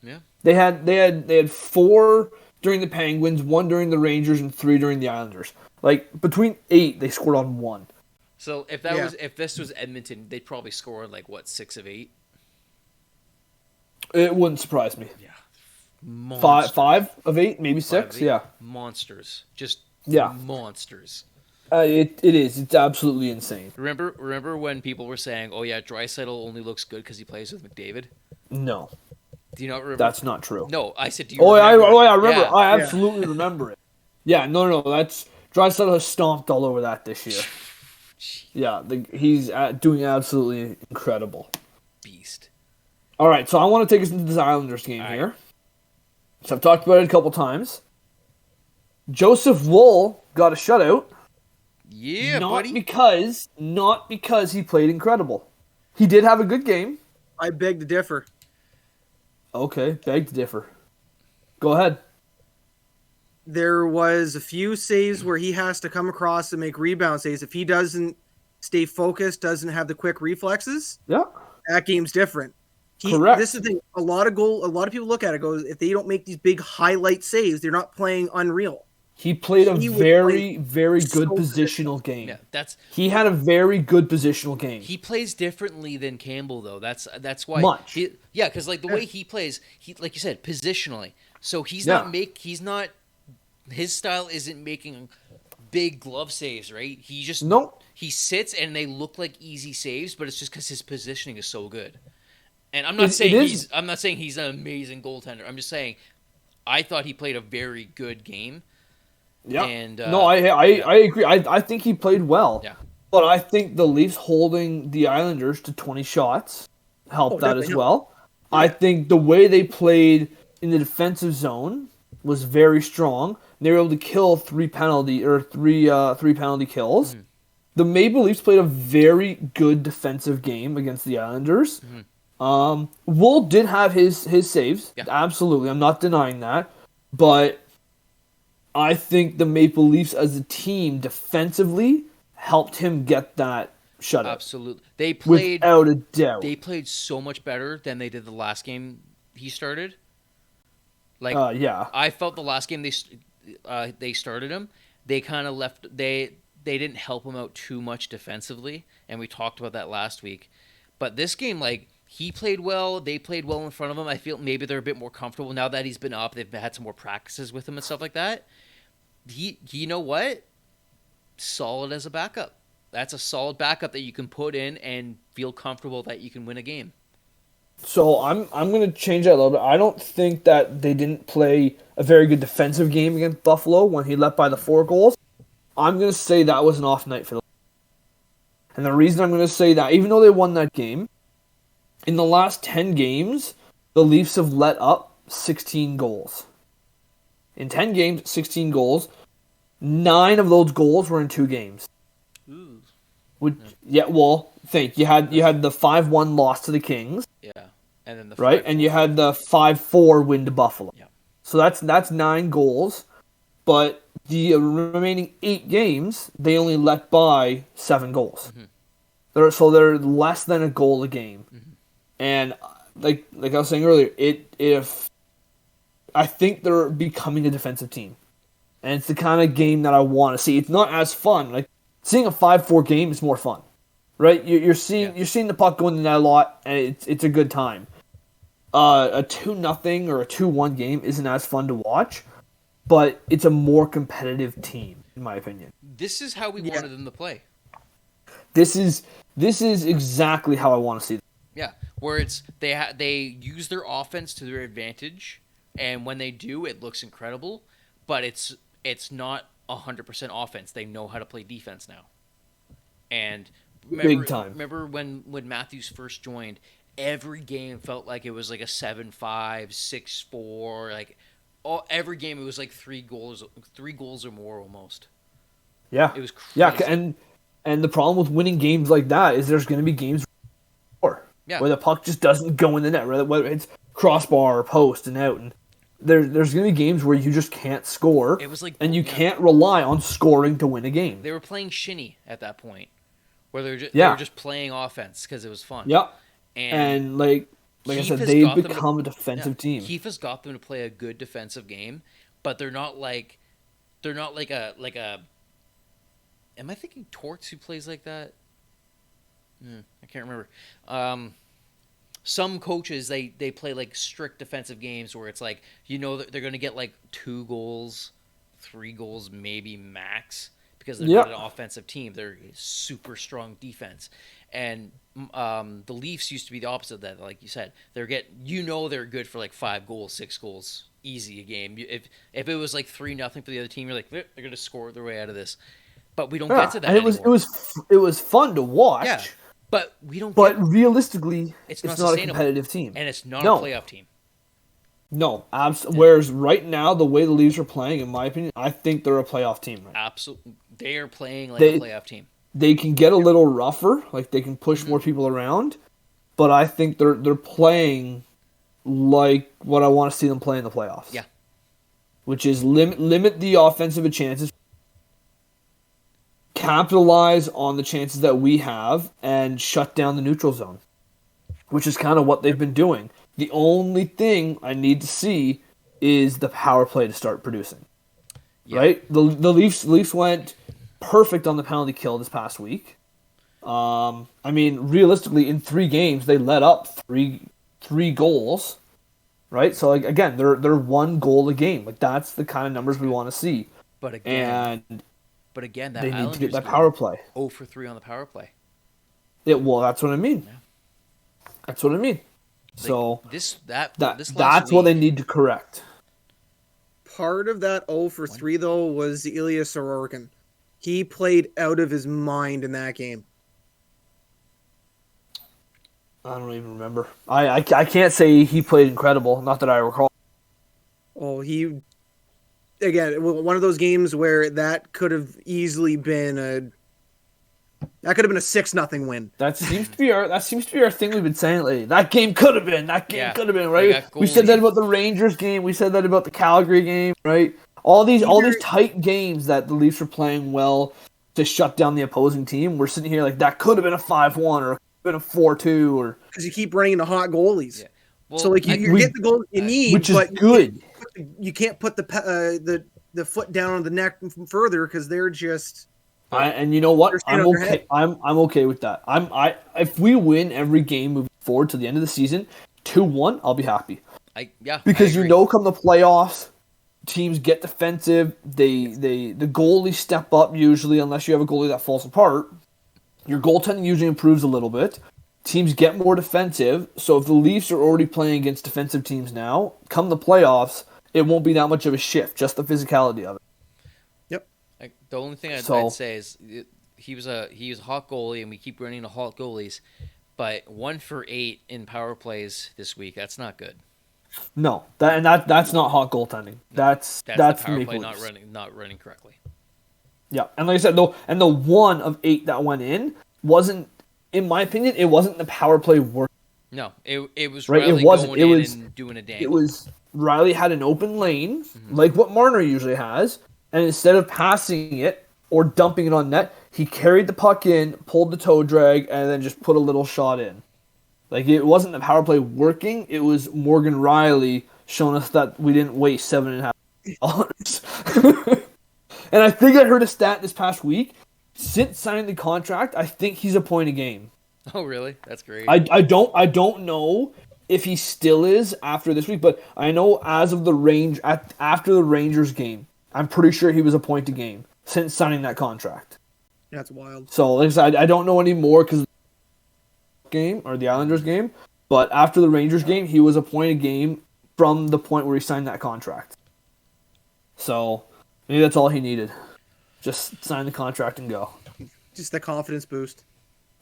Yeah. They had 4 during the Penguins, 1 during the Rangers, and 3 during the Islanders. Like, between 8, they scored on 1. So if this was Edmonton, they'd probably score like what, 6 of 8? It wouldn't surprise me. Yeah. 5 of 8, maybe 6. Yeah. Monsters. Just Yeah. monsters. It is. It's absolutely insane. Remember when people were saying, "Oh yeah, Draisaitl only looks good because he plays with McDavid"? No, Do you not remember? that's not true. No, I said, do you Oh, yeah, remember? I remember. Yeah. I absolutely remember it. Yeah, no. That's Draisaitl has stomped all over that this year. Yeah, he's doing absolutely incredible. Beast. All right, so I want to take us into this Islanders game All here. right. So I've talked about it a couple times. Joseph Woll got a shutout. Yeah, not buddy. because he played incredible. He did have a good game. I beg to differ. Okay, beg to differ. Go ahead. There was a few saves where he has to come across and make rebound saves. If he doesn't stay focused, doesn't have the quick reflexes, Yeah. that game's different. Correct. This is the thing. A lot of people look at it goes, if they don't make these big highlight saves, they're not playing unreal. He played a He was very, playing very good so positional game. Yeah, He had a very good positional game. he plays differently than Campbell though. That's why. Much. Because like the way he plays, he like you said, positionally. So he's Yeah. not. His style isn't making big glove saves, right? He just Nope. He sits and they look like easy saves, but it's just because his positioning is so good. And I'm not saying he's an amazing goaltender. I'm just saying I thought he played a very good game. Yeah. And, no, I agree. I think he played well. Yeah. But I think the Leafs holding the Islanders to 20 shots helped that as definitely. well. I think the way they played in the defensive zone was very strong. They were able to kill three penalty kills. The Maple Leafs played a very good defensive game against the Islanders. Wool did have his saves. Yeah. Absolutely. I'm not denying that. But I think the Maple Leafs as a team defensively helped him get that shutout. Absolutely. They played Without a doubt. They played so much better than they did the last game he started. Like yeah. I felt the last game they started him, they kind of left. They didn't help him out too much defensively, and we talked about that last week. But this game, like he played well, they played well in front of him. I feel maybe they're a bit more comfortable now that he's been up. They've had some more practices with him and stuff like that. You know what? Solid as a backup. That's a solid backup that you can put in and feel comfortable that you can win a game. So I'm going to change that a little bit. I don't think that they didn't play a very good defensive game against Buffalo when he left by the 4 goals. I'm going to say that was an off night for the Leafs. And the reason I'm going to say that, even though they won that game, in the last 10 games, the Leafs have let up 16 goals. In 10 games, 16 goals. 9 of those goals were in 2 games. Ooh. Think you had the 5-1 loss to the Kings. Yeah. And then the Right, 5-4. and you had the 5-4 win to Buffalo. Yeah. So that's 9 goals, but the remaining 8 games they only let by 7 goals. They're less than a goal a game, and like I was saying earlier, I think they're becoming a defensive team, and it's the kind of game that I want to see. It's not as fun. Like seeing a 5-4 game is more fun, right? You're seeing the puck go in the net a lot, and it's a good time. a 2-0 or a 2-1 game isn't as fun to watch, but it's a more competitive team, in my opinion. This is how we wanted them to play. This is exactly how I want to see them. Yeah, where it's they use their offense to their advantage, and when they do, it looks incredible. But it's not 100% offense. They know how to play defense now. And Big time. Remember when Matthews first joined, every game felt like it was like a 7-5, 6-4, like every game it was like 3 goals or more almost. Yeah, it was crazy. Yeah, and the problem with winning games like that is there's going to be games where the puck just doesn't go in the net, whether it's crossbar or post and out, and there's going to be games where you just can't score. It was like, and you can't rely on scoring to win a game. They were playing shinny at that point, where they were just playing offense because it was fun. Yeah, and like I said, they've become a defensive team. Keefe has got them to play a good defensive game, but they're not like a. Am I thinking Torts who plays like that? I can't remember. Some coaches they play like strict defensive games where it's like they're going to get like 2 goals, 3 goals maybe max because they're not an offensive team. They're a super strong defense, and the Leafs used to be the opposite of that. Like you said, they're good for like 5 goals, 6 goals, easy a game. If it was like 3-0 for the other team, you're like they're going to score their way out of this. But we don't get to that and anymore. It was fun to watch. Yeah, but we don't. But realistically, it's not a competitive team, and it's not a playoff team. No, whereas right now, the way the Leafs are playing, in my opinion, I think they're a playoff team. Right? Absolutely, they are playing like a playoff team. They can get a little rougher, like they can push more people around, but I think they're playing like what I want to see them play in the playoffs. Yeah, which is limit the offensive chances. Capitalize on the chances that we have and shut down the neutral zone, which is kind of what they've been doing. The only thing I need to see is the power play to start producing. Yeah. Right? The Leafs went perfect on the penalty kill this past week. I mean, realistically, in 3 games they let up three goals. Right? So like again, they're 1 goal a game. Like that's the kind of numbers we want to see. But again, that they need to get that power play. 0 for 3 on the power play. Well, that's what I mean. Yeah. That's what I mean. Like so that's what they need to correct. Part of that 0 for 3 though was Ilya Sorokin. He played out of his mind in that game. I don't even remember. I can't say he played incredible. Not that I recall. Oh, again, one of those games where that could have easily been a 6-0 win. That seems to be our thing we've been saying lately. That game could have been. Right? We said that about the Rangers game. We said that about the Calgary game. Right? All these tight games that the Leafs are playing well to shut down the opposing team. We're sitting here like that could have been a 5-1 or been a 4-2 or because you keep running into hot goalies. Yeah. Well, so like you get the goal you need, which is good. You can't put the foot down on the neck further because they're just. And you know what? I'm okay. I'm okay with that. If we win every game moving forward to the end of the season, 2-1, I'll be happy. Because come the playoffs, teams get defensive. The goalies step up usually, unless you have a goalie that falls apart. Your goaltending usually improves a little bit. Teams get more defensive. So if the Leafs are already playing against defensive teams now, come the playoffs, it won't be that much of a shift. Just the physicality of it. The only thing I'd say is he was a hot goalie, and we keep running into hot goalies. But 1 for 8 in power plays this week, that's not good. No, that's not hot goaltending. That's the power play not running correctly. Yeah, and like I said, the 1 of 8 that went in wasn't, in my opinion, it wasn't the power play work. No, it was right. Riley going in and doing a dangle. It was Riley had an open lane, like what Marner usually has. And instead of passing it or dumping it on net, he carried the puck in, pulled the toe drag, and then just put a little shot in. Like, it wasn't the power play working. It was Morgan Riley showing us that we didn't waste $7.5 million. And I think I heard a stat this past week. Since signing the contract, I think he's a point a game. Oh, really? That's great. I don't know if he still is after this week, but I know as of after the Rangers game, I'm pretty sure he was a point a game since signing that contract. That's wild. So like I said, I don't know anymore because game or the Islanders game, but after the Rangers game, he was a point a game from the point where he signed that contract. So maybe that's all he needed. Just sign the contract and go. Just the confidence boost.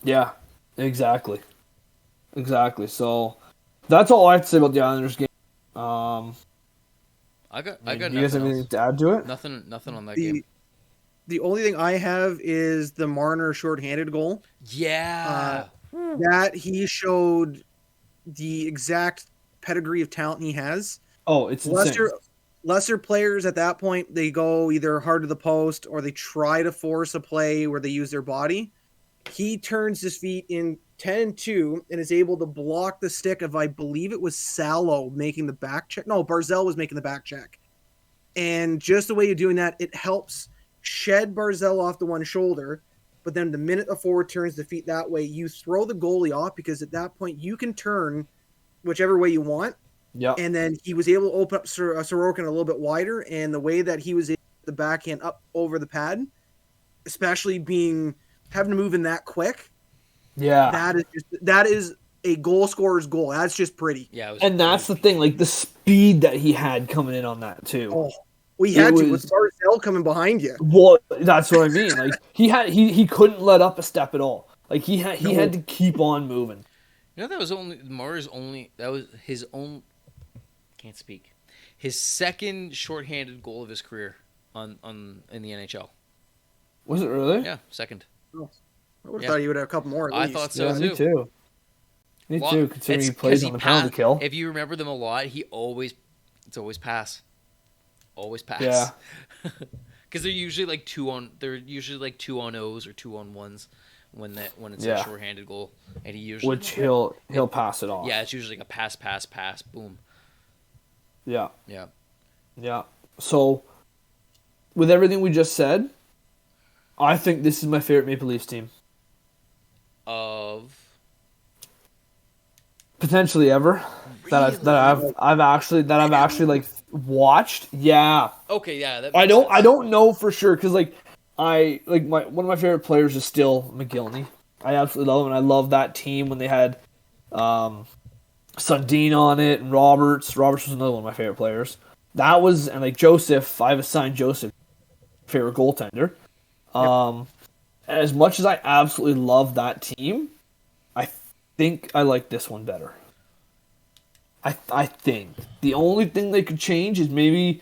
Yeah, exactly. So that's all I have to say about the Islanders game. I got You guys nothing have anything else. to add to it? Nothing on that game. The only thing I have is the Marner shorthanded goal. Yeah. That he showed the exact pedigree of talent he has. Oh, it's insane. Lesser players at that point, they go either hard to the post or they try to force a play where they use their body. He turns his feet in 10-2 and is able to block the stick of, I believe it was Salo making the back check. No, Barzal was making the back check. And just the way you're doing that, it helps shed Barzal off the one shoulder. But then the minute the forward turns the feet that way, you throw the goalie off because at that point you can turn whichever way you want. Yeah. And then he was able to open up Sorokin a little bit wider. And the way that he was able to get the backhand up over the pad, especially having to move in that quick. Yeah. That is a goal scorer's goal. That's just pretty. Yeah. And that's the thing, like the speed that he had coming in on that too. Oh, we had to with Barzal coming behind you. Well, that's what I mean. Like he couldn't let up a step at all. Like he had to keep on moving. You know, that was his own. Can't speak. His second shorthanded goal of his career in the NHL. Was it really? Yeah, second. Oh, I would have thought he would have a couple more. I thought so Yeah, too. me too. Me too, considering he plays on the penalty kill. If you remember them a lot, it's always pass. Always pass. Yeah. Because they're usually like 2-on-0s or 2-on-1s when it's a shorthanded goal, and he usually he'll pass it off. Yeah, it's usually like a pass, boom. Yeah. Yeah. Yeah. So, with everything we just said, I think this is my favorite Maple Leafs team. Potentially ever. Really? That I've actually like watched. Yeah. Okay, yeah. That I makes sense. I don't know for sure because one of my favorite players is still McGillney. I absolutely love him, and I love that team when they had Sundin on it and Roberts. Roberts was another one of my favorite players. That was and like Joseph. I've assigned Joseph favorite goaltender. As much as I absolutely love that team, I think I like this one better. I think the only thing they could change is maybe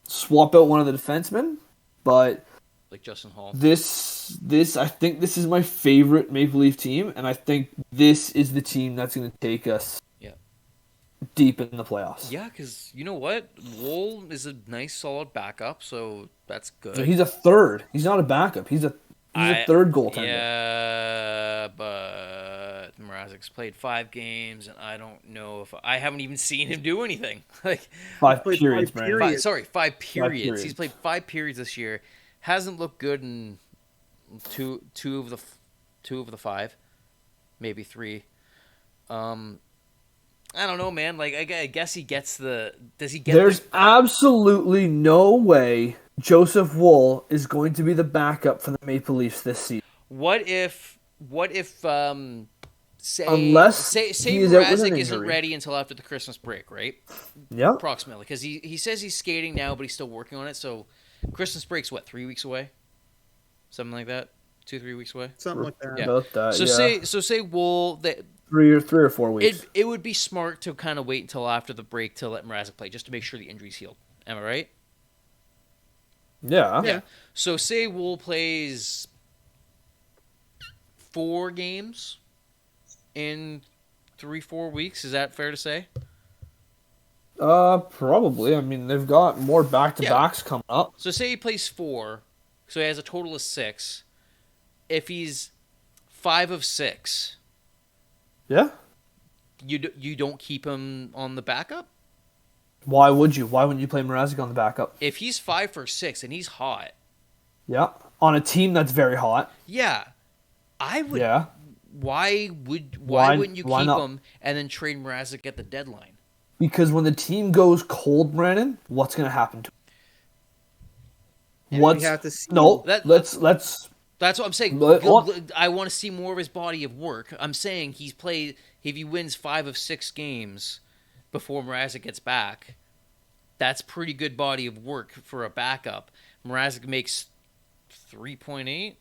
swap out one of the defensemen, but like Justin Hall. This I think this is my favorite Maple Leaf team, and I think this is the team that's going to take us deep in the playoffs. Yeah, because you know what? Woll is a nice, solid backup, so that's good. So he's a third. He's not a backup. He's a third goaltender. Yeah, but Mrazec's played 5 games, and I don't know if I haven't even seen him do anything. Like 5 periods, Brandon. 5 periods. He's played 5 periods this year. Hasn't looked good in two of the 5, maybe 3. I don't know, man. Like I guess he gets the. Does he get? There's absolutely no way Joseph Woll is going to be the backup for the Maple Leafs this season. What if say Mrazec isn't ready until after the Christmas break, right? Yeah. Approximately, because he says he's skating now, but he's still working on it. So Christmas break's what, 3 weeks away, something like that, 2-3 weeks away, something like that. Yeah. About that. Say Woll that. 3 or 4 weeks. It would be smart to kind of wait until after the break to let Mrazec play, just to make sure the injury's healed. Am I right? Yeah. Yeah. So say Woll plays 4 games in 3-4 weeks. Is that fair to say? Probably. I mean, they've got more back-to-backs coming up. So say he plays 4, so he has a total of 6. If he's 5 of 6, yeah, you don't keep him on the backup. Why would you? Why wouldn't you play Mrazec on the backup? If he's 5 for 6 and he's hot, yeah, on a team that's very hot. Yeah, I would. Yeah, why Why- wouldn't you why keep not? him and then trade Mrazek at the deadline? Because when the team goes cold, Brandon, what's going to happen to him? We have to see. No, That- let's That's what I'm saying. Let- I want to see more of his body of work. I'm saying he's played. If he wins 5 of 6 games before Mrazek gets back, that's pretty good body of work for a backup. Mrazek makes 3.8,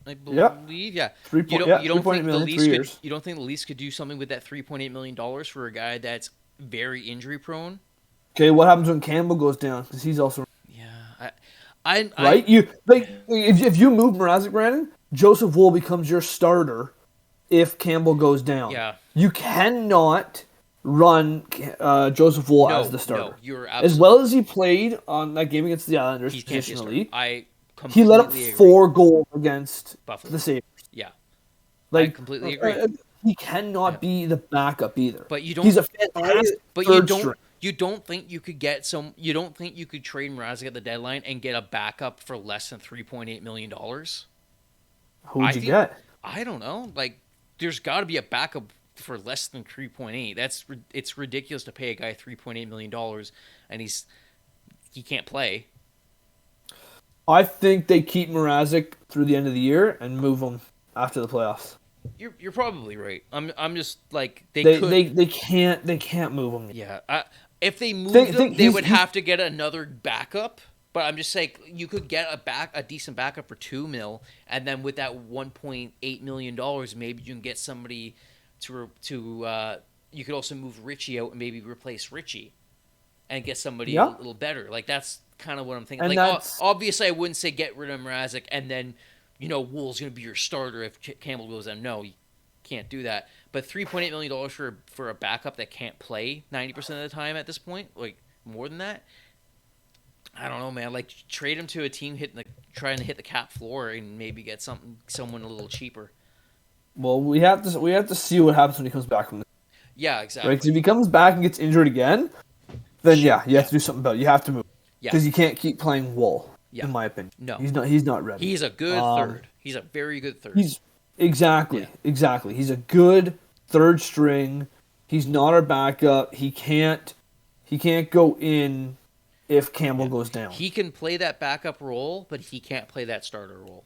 I believe. Yeah. Three You point- don't, you yeah, don't 3.8 think the million, Leafs 3 could? years. You don't think the Leafs could do something with that $3.8 million for a guy that's very injury prone? Okay, what happens when Campbell goes down? Because he's also Yeah. I right. You like if you move Mrazek, Brandon, Joseph Woll becomes your starter. If Campbell goes down, Yeah. you cannot run Joseph Woll as the starter. No, you're As absolutely. well as he played on that game against the Islanders He can't be a starter. traditionally, I he let up completely agree. 4 goals against Buffalo. the Sabres. Yeah. Like, I completely agree. He cannot be the backup either. But you don't. He's a fantastic But you third don't. string. You don't think you could get some? You don't think you could trade Mrazek at the deadline and get a backup for less than $3.8 million? Who'd you get? I don't know. Like, there's got to be a backup for less than 3.8. It's ridiculous to pay a guy $3.8 million and he can't play. I think they keep Mrazek through the end of the year and move him after the playoffs. You're probably right. I'm just like They could. they can't move him. Yeah. If they moved Think- him, think they he's- would he's- have to get another backup. But I'm just saying you could get a decent backup for $2 million, and then with that $1.8 million, maybe you can get somebody to you could also move Richie out and maybe replace Richie, and get somebody Yeah. a little better. Like that's kind of what I'm thinking. And Like that's- obviously, I wouldn't say get rid of Mrazek and then Wool's going to be your starter if Campbell goes down. No, you can't do that. But $3.8 million for a backup that can't play 90% of the time at this point, like more than that. I don't know, man. Like trade him to a team trying to hit the cap floor and maybe get someone a little cheaper. Well, we have to see what happens when he comes back from this. Yeah, exactly. Right? Because if he comes back and gets injured again, then you have to do something about it. You have to move. Yeah. Because you can't keep playing Woll, Yeah. in my opinion. No. He's not ready. He's a good third. He's a very good third. He's exactly. He's a good third string. He's not our backup. He can't go in if Campbell goes down. He can play that backup role, but he can't play that starter role.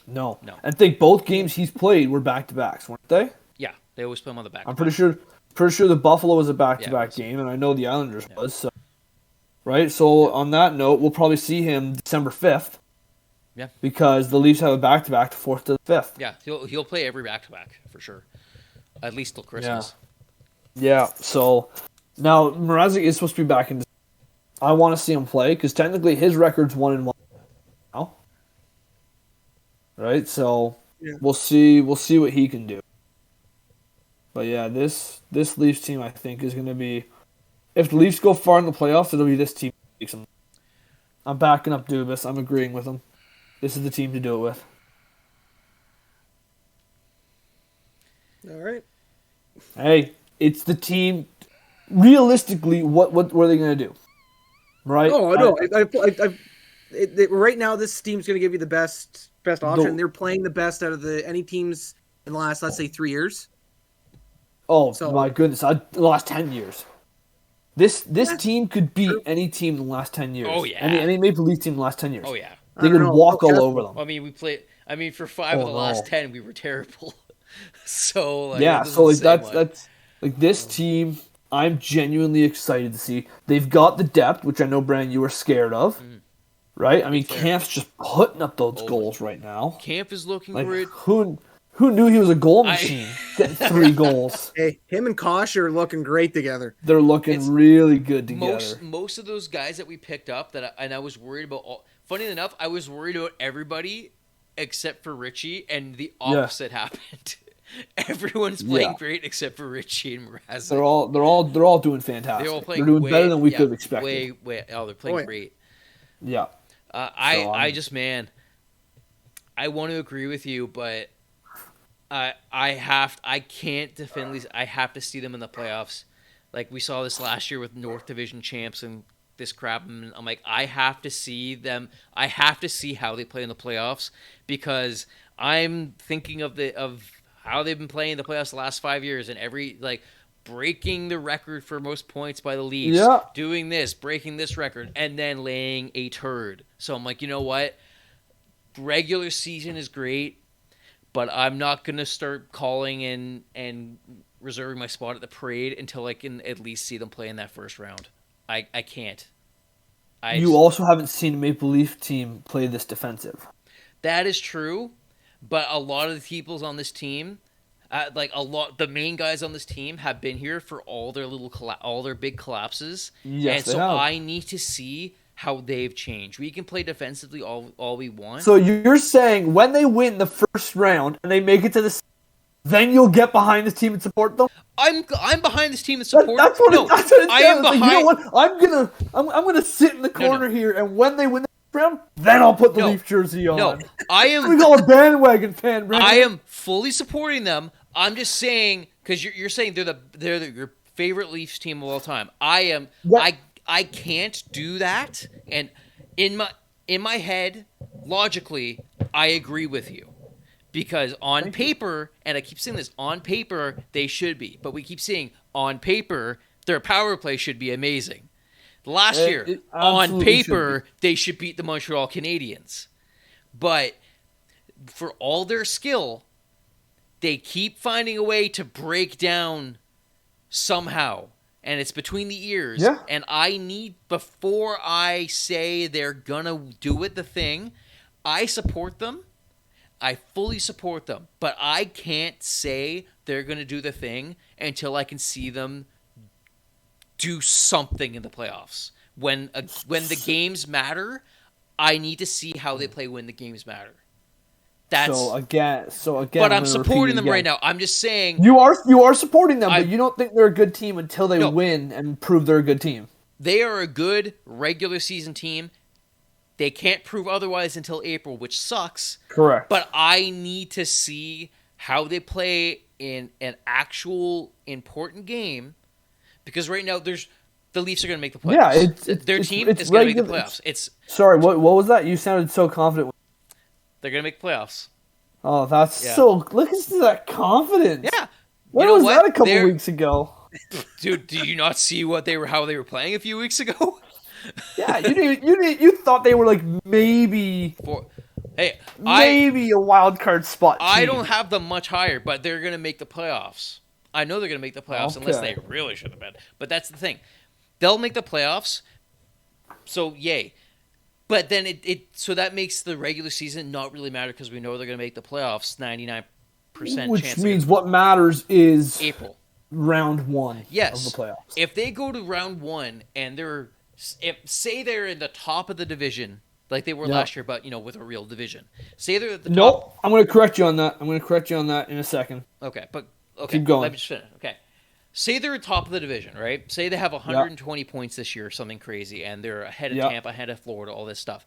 No. No. I think both games he's played were back-to-backs, weren't they? Yeah, they always put him on the back. I'm pretty sure the Buffalo was a Yeah, back-to-back it was. game, and I know the Islanders was. So. Right? So on that note, we'll probably see him December 5th. Yeah. Because the Leafs have a back-to-back the 4th to the 5th. Yeah, he'll play every back to back for sure, at least till Christmas. Yeah, so now Mrazek is supposed to be back in. I want to see him play because technically his record's 1-1 now. Right, so Yeah. we'll see what he can do. But yeah, this Leafs team I think is going to be. If the Leafs go far in the playoffs, it'll be this team. I'm backing up Dubas. I'm agreeing with him. This is the team to do it with. All right. Hey, it's the team. Realistically, what are they going to do? Right? Oh no! Right now, this team's going to give you the best option. They're playing the best out of any teams in the last, let's say, 3 years. Oh So- my goodness! The last 10 years, this team could beat any team in the last 10 years. Oh, yeah. any Maple Leaf team in the last 10 years. Oh yeah. They I could don't know. walk all Okay. over them. I mean, for 5 of Oh, the last no. 10, we were terrible. So like, Yeah, it so like doesn't say much. that's like this team. I'm genuinely excited to see. They've got the depth, which I know, Brandon, you were scared of. Right? I mean, Camp's just putting up those goals right now. Camp is looking Like great. who knew he was a goal machine? Getting 3 goals. Hey, him and Kosh are looking great together. They're looking It's- really good together. Most of those guys that we picked up I was worried about. Funny enough, I was worried about everybody except for Richie, and the opposite happened. Everyone's playing Yeah. great except for Richie and Mrazek. They're all doing fantastic. They're all playing. doing way, better than we yeah, could have expected. They're playing Oh, yeah. great. Yeah. I want to agree with you, but I can't defend these. I have to see them in the playoffs. Like we saw this last year with North Division champs and this crap. And I'm like, I have to see them. I have to see how they play in the playoffs because I'm thinking of how they've been playing the playoffs the last 5 years and breaking the record for most points by the Leafs, doing this, breaking this record, and then laying a turd. So I'm like, you know what? Regular season is great, but I'm not going to start calling in and reserving my spot at the parade until I can at least see them play in that first round. I can't. You also haven't seen a Maple Leaf team play this defensive. That is true, but a lot of the people on this team, the main guys on this team have been here for all their big collapses. Yes, and they so have. I need to see how they've changed. We can play defensively all we want. So you're saying when they win the first round and they make it to the, then you'll get behind this team and support them? I'm behind this team and support. That's what it sounds. I am behind. Like, you know what? I'm gonna sit in the corner here, and when they win the first round, then I'll put the Leaf jersey on. No, I am. We call a bandwagon fan. Right? I am fully supporting them. I'm just saying because you're saying they're your favorite Leafs team of all time. I am. What? I can't do that, and in my head, logically, I agree with you. Because on paper, and I keep saying this, on paper, they should be. But we keep saying, on paper, their power play should be amazing. Last year, on paper, they should beat the Montreal Canadiens. But for all their skill, they keep finding a way to break down somehow. And it's between the ears. Yeah. And I need, before I say they're going to do it, the thing, I support them. I fully support them, but I can't say they're going to do the thing until I can see them do something in the playoffs. When the games matter, I need to see how they play when the games matter. So again. But I'm supporting them right now. I'm just saying you are supporting them, but you don't think they're a good team until they win and prove they're a good team. They are a good regular season team. They can't prove otherwise until April, which sucks. Correct. But I need to see how they play in an actual important game, because right now the Leafs are going to make the playoffs. Yeah, their team is going to make the playoffs. Sorry, what was that? You sounded so confident. They're going to make the playoffs. Oh, that's so. Look at that confidence. Yeah. Where was that a couple weeks ago? Dude, did you not see how they were playing a few weeks ago? Yeah, you thought they were like maybe a wild card spot team. I don't have them much higher, but they're going to make the playoffs. I know they're going to make the playoffs unless they really should have been. But that's the thing. They'll make the playoffs, so yay. But then so that makes the regular season not really matter because we know they're going to make the playoffs 99% chance. Which means what matters is April. Round 1 of the playoffs. If they go to round 1 and say they're in the top of the division, like they were last year, but with a real division. Say they're at the top. Nope, I'm going to correct you on that. in a second. Okay, keep going. Let me just finish. Okay, say they're at top of the division, right? Say they have 120 points this year, something crazy, and they're ahead of Tampa, ahead of Florida, all this stuff.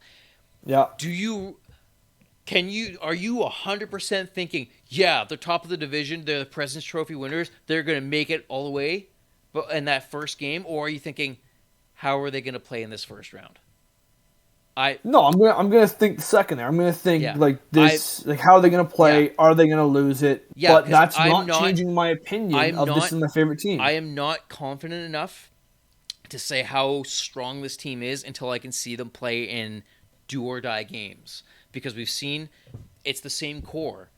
Yeah. Are you 100% thinking, they're top of the division, they're the President's Trophy winners, they're going to make it all the way, but in that first game, or are you thinking, how are they going to play in this first round? No, I'm gonna think the second there. I'm gonna think like this, like how are they gonna play? Yeah. Are they gonna lose it? Yeah, but that's not changing my opinion this is my favorite team. I am not confident enough to say how strong this team is until I can see them play in do or die games, because we've seen it's the same core,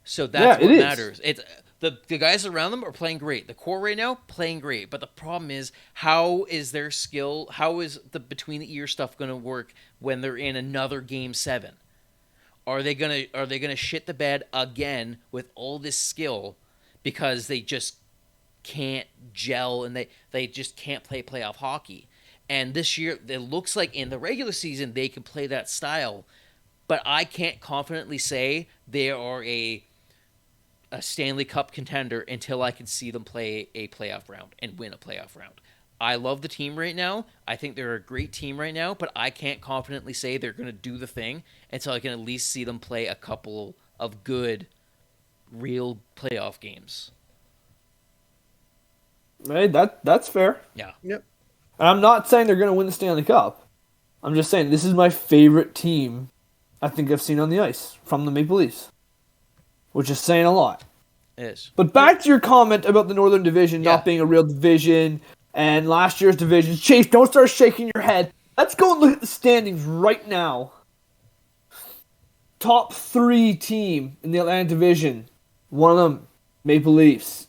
so that's what matters. It's the guys around them are playing great. The core right now playing great, but the problem is how is their skill? How is the between the ear stuff going to work when they're in another game 7? Are they gonna shit the bed again with all this skill because they just can't gel and they just can't play playoff hockey? And this year it looks like in the regular season they can play that style, but I can't confidently say they are a Stanley Cup contender until I can see them play a playoff round and win a playoff round. I love the team right now. I think they're a great team right now, but I can't confidently say they're going to do the thing until I can at least see them play a couple of good, real playoff games. Hey, that's fair. Yeah. Yep. And I'm not saying they're going to win the Stanley Cup. I'm just saying this is my favorite team I think I've seen on the ice from the Maple Leafs, which is saying a lot. It is. But back to your comment about the Northern Division not being a real division and last year's divisions. Chase, don't start shaking your head. Let's go and look at the standings right now. Top 3 team in the Atlantic Division. One of them, Maple Leafs.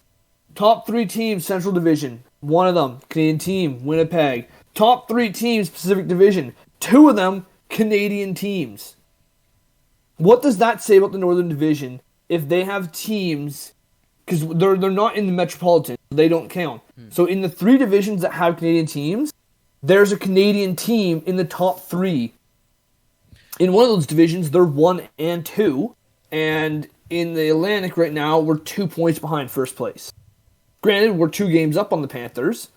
Top 3 teams, Central Division. One of them, Canadian team, Winnipeg. Top 3 teams, Pacific Division. 2 of them, Canadian teams. What does that say about the Northern Division if they have teams, because they're not in the Metropolitan, they don't count. So in the 3 divisions that have Canadian teams, there's a Canadian team in the top 3. In one of those divisions, they're 1 and 2, and in the Atlantic right now, we're 2 points behind first place. Granted, we're 2 games up on the Panthers,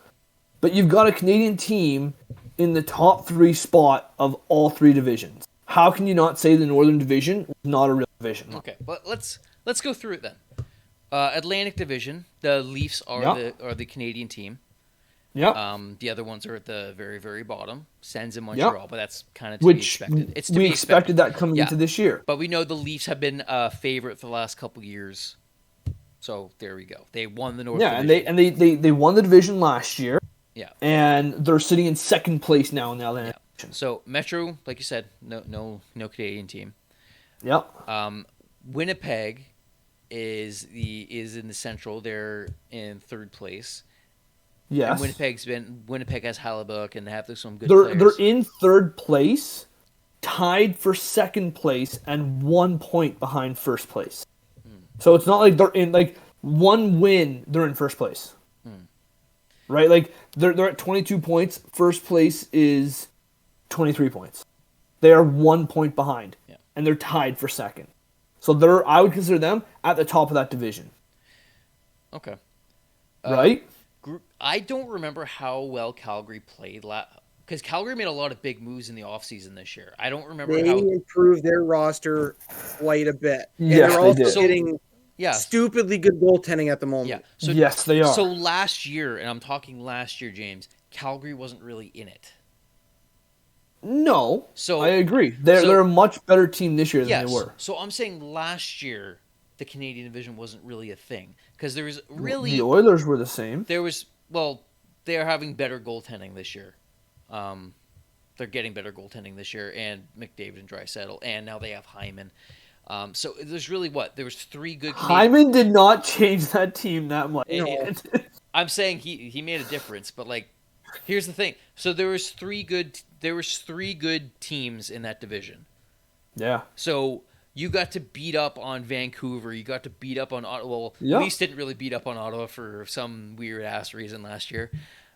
but you've got a Canadian team in the top 3 spot of all 3 divisions. How can you not say the Northern Division is not a real division? Okay, but let's go through it then. Atlantic Division, the Leafs are the Canadian team. Yeah. The other ones are at the very, very bottom. Sens in Montreal, but that's kind of to be Which expected. It's to we be expected that coming into this year. But we know the Leafs have been a favorite for the last couple years. So there we go. They won the North Division. They won the division last year. Yeah. And they're sitting in second place now in the Atlantic Division. So Metro, like you said, no Canadian team. Yep. Winnipeg is in the Central. They're in 3rd place. Yes. And Winnipeg has Halibut and they have some good players. They're in 3rd place, tied for 2nd place, and 1 point behind first place. So it's not like they're in, like, 1 win, they're in first place. Right? Like, they're at 22 points. First place is 23 points. They are 1 point behind. Yeah. And they're tied for 2nd. So I would consider them at the top of that division. Okay. Right? I don't remember how well Calgary played because Calgary made a lot of big moves in the offseason this year. I don't remember how they improved their roster quite a bit. And yes, they're also getting Yeah. stupidly good goaltending at the moment. Yeah. So, yes, they are. So last year, and I'm talking last year, James, Calgary wasn't really in it. No. So I agree. They're a much better team this year than they were. So I'm saying last year, the Canadian division wasn't really a thing. Because there was really... The Oilers were the same. There was... Well, they're having better goaltending this year. They're getting better goaltending this year, and McDavid and Draisaitl, and now they have Hyman. So there's really what? There was 3 good... Hyman did not change that team that much. No. I'm saying he made a difference, but like, here's the thing. So there was 3 good teams in that division. Yeah. So you got to beat up on Vancouver. You got to beat up on Ottawa. Well, Leafs didn't really beat up on Ottawa for some weird ass reason last year.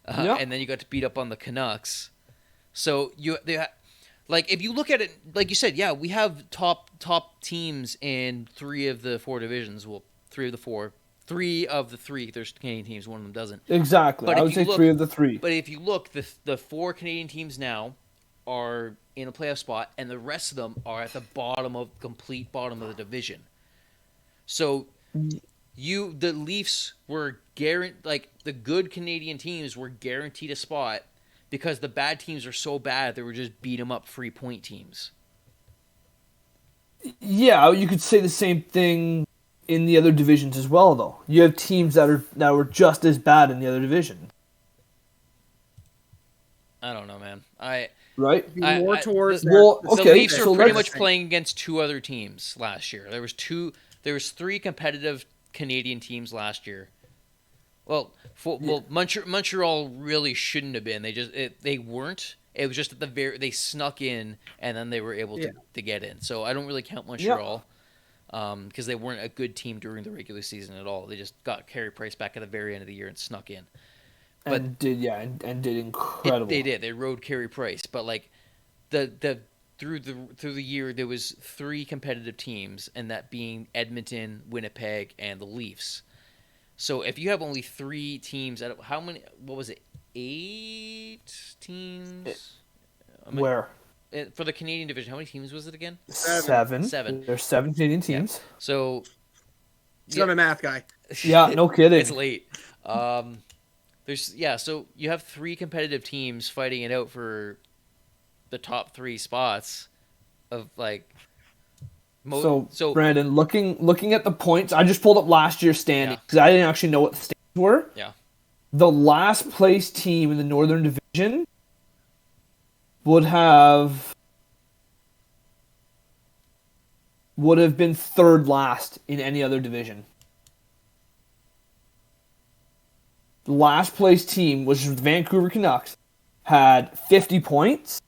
And then you got to beat up on the Canucks. So if you look at it, like you said, we have top teams in 3 of the 4 divisions. Well, 3 of the 4. 3 of the 3, there's Canadian teams. One of them doesn't. Exactly. But I would say 3 of the 3. But if you look, the 4 Canadian teams now are in a playoff spot, and the rest of them are at the complete bottom of the division. So the Leafs were the good Canadian teams were guaranteed a spot because the bad teams are so bad they were just beat them up 3-point teams. Yeah, you could say the same thing in the other divisions as well, though. You have teams that were just as bad in the other division. I don't know, man. Right? The Leafs are pretty much playing against 2 other teams last year. There was 3 competitive Canadian teams last year. Well, Montreal really shouldn't have been. They weren't. It was just at they snuck in and then they were able to get in. So I don't really count Montreal because they weren't a good team during the regular season at all. They just got Carey Price back at the very end of the year and snuck in. But did incredible. They did. They rode Carey Price, but like through the year there was 3 competitive teams, and that being Edmonton, Winnipeg, and the Leafs. So if you have only 3 teams, out of how many? What was it? 8 teams. Where? For the Canadian division, how many teams was it again? 7. 7. There's 7 Canadian teams. Yeah. So. He's not a math guy. Yeah, no kidding. It's late. So you have 3 competitive teams fighting it out for the top 3 spots of like So Brandon, looking at the points, I just pulled up last year's standings because I didn't actually know what the standings were. Yeah. The last place team in the Northern Division would have been third last in any other division. The last place team, which was the Vancouver Canucks, had 50 points,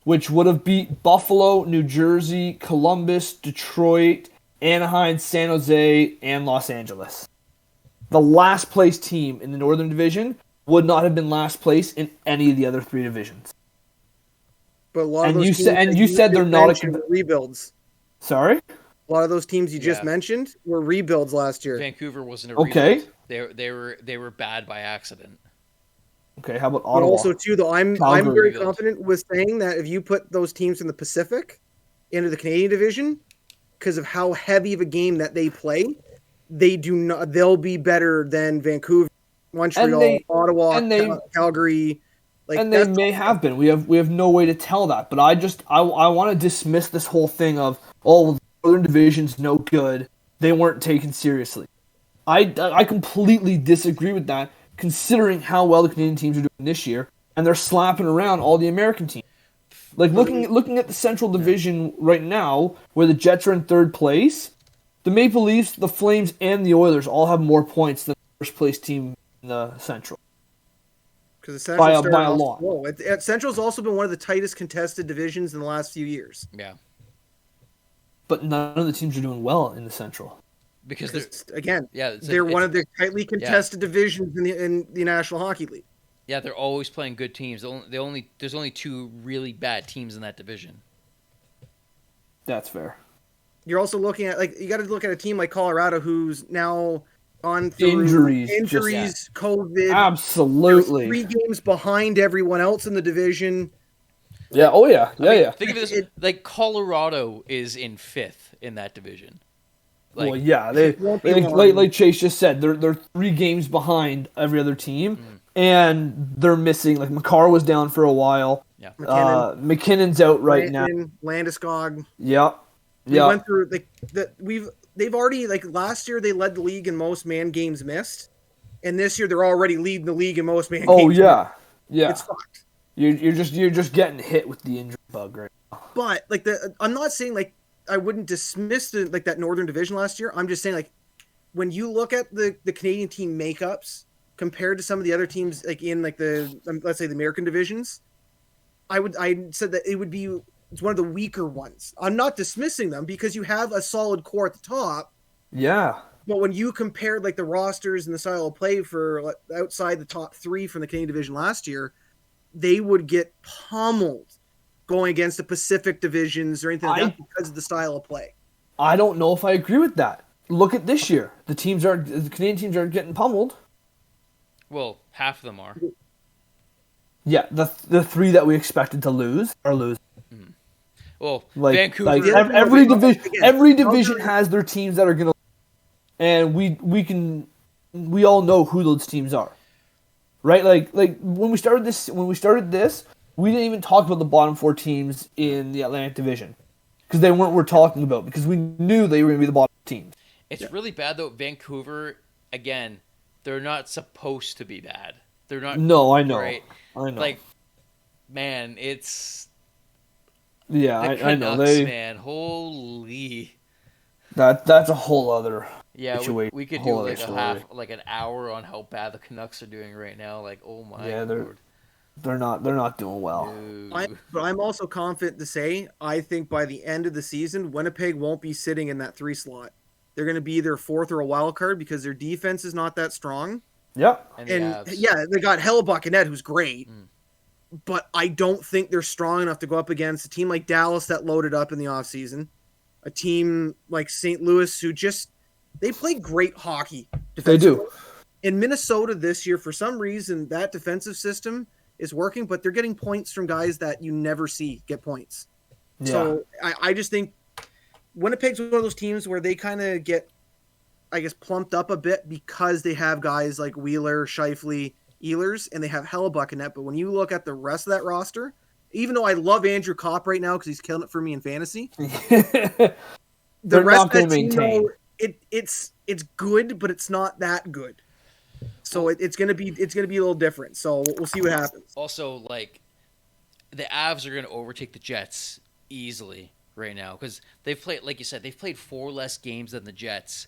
which would have beat Buffalo, New Jersey, Columbus, Detroit, Anaheim, San Jose, and Los Angeles. The last place team in the Northern Division would not have been last place in any of the other three divisions. But a lot of those you said they're not rebuilds. Sorry? A lot of those teams you just mentioned were rebuilds last year. Vancouver wasn't a rebuild. They were bad by accident. Okay, how about Ottawa? But also too, though, I'm very confident with saying that if you put those teams in the Pacific into the Canadian division, because of how heavy of a game that they play, they'll be better than Vancouver, Montreal, Ottawa, Calgary. And they may have been. We have no way to tell that. But I want to dismiss this whole thing of the Northern Division's no good. They weren't taken seriously. I completely disagree with that, considering how well the Canadian teams are doing this year, and they're slapping around all the American teams. Like looking at the Central Division right now, where the Jets are in third place, the Maple Leafs, the Flames, and the Oilers all have more points than the first place team in the Central. Because the Central by a lot. Central's also been one of the tightest contested divisions in the last few years. Yeah. But none of the teams are doing well in the Central. Because they're one of the tightly contested divisions in the National Hockey League. Yeah, they're always playing good teams. There's only two really bad teams in that division. That's fair. You're also looking at you got to look at a team like Colorado, who's now on through injuries, COVID. Absolutely, 3 games behind everyone else in the division. Yeah. Oh yeah. Yeah. Think of this: like Colorado is in 5th in that division. Well, yeah, like Chase just said, they're 3 games behind every other team, and they're missing. Like Makar was down for a while. Yeah, McKinnon's out right now. Landeskog. Yep. We went through they've already last year they led the league in most man games missed, and this year they're already leading the league in most man games. Oh yeah, yeah. It's fucked. You're just getting hit with the injury bug right now. But I'm not saying I wouldn't dismiss that Northern Division last year. I'm just saying when you look at the Canadian team makeups compared to some of the other teams in the let's say the American divisions, I said that it's one of the weaker ones. I'm not dismissing them because you have a solid core at the top. Yeah. But when you compare the rosters and the style of play for outside the top 3 from the Canadian division last year, they would get pummeled going against the Pacific divisions or anything like that because of the style of play. I don't know if I agree with that. Look at this year. The Canadian teams are getting pummeled. Well, half of them are. Yeah, the 3 that we expected to lose are losing. Mm-hmm. Well, Vancouver. Every division has their teams that are going to, and we all know who those teams are, right? Like when we started this, we didn't even talk about the bottom 4 teams in the Atlantic Division because they weren't worth talking about because we knew they were going to be the bottom teams. It's really bad though. Vancouver, again, they're not supposed to be bad. They're not. No, I know. Right? I know. Man, it's. Yeah, I know. Man, holy. That's a whole other. Yeah, we could do an hour on how bad the Canucks are doing right now. Oh my Lord. They're not doing well. But I'm also confident to say I think by the end of the season, Winnipeg won't be sitting in that 3 slot. They're going to be either 4th or a wild card because their defense is not that strong. Yep. And they got Hellebuck and Ned, who's great. But I don't think they're strong enough to go up against a team like Dallas that loaded up in the offseason. A team like St. Louis who they play great hockey. They do. In Minnesota this year, for some reason, that defensive system is working, but they're getting points from guys that you never see get points. Yeah. So I just think Winnipeg's one of those teams where they kind of get, I guess, plumped up a bit because they have guys like Wheeler, Scheifele, Ehlers, and they have Hellebuck in that. But when you look at the rest of that roster, even though I love Andrew Kopp right now because he's killing it for me in fantasy, the They're rest not of going that to team, maintain. though, it's good, but it's not that good. So it's gonna be a little different. So we'll see what happens. Also, like, the Avs are going to overtake the Jets easily right now because they've played, like you said, they've played 4 less games than the Jets.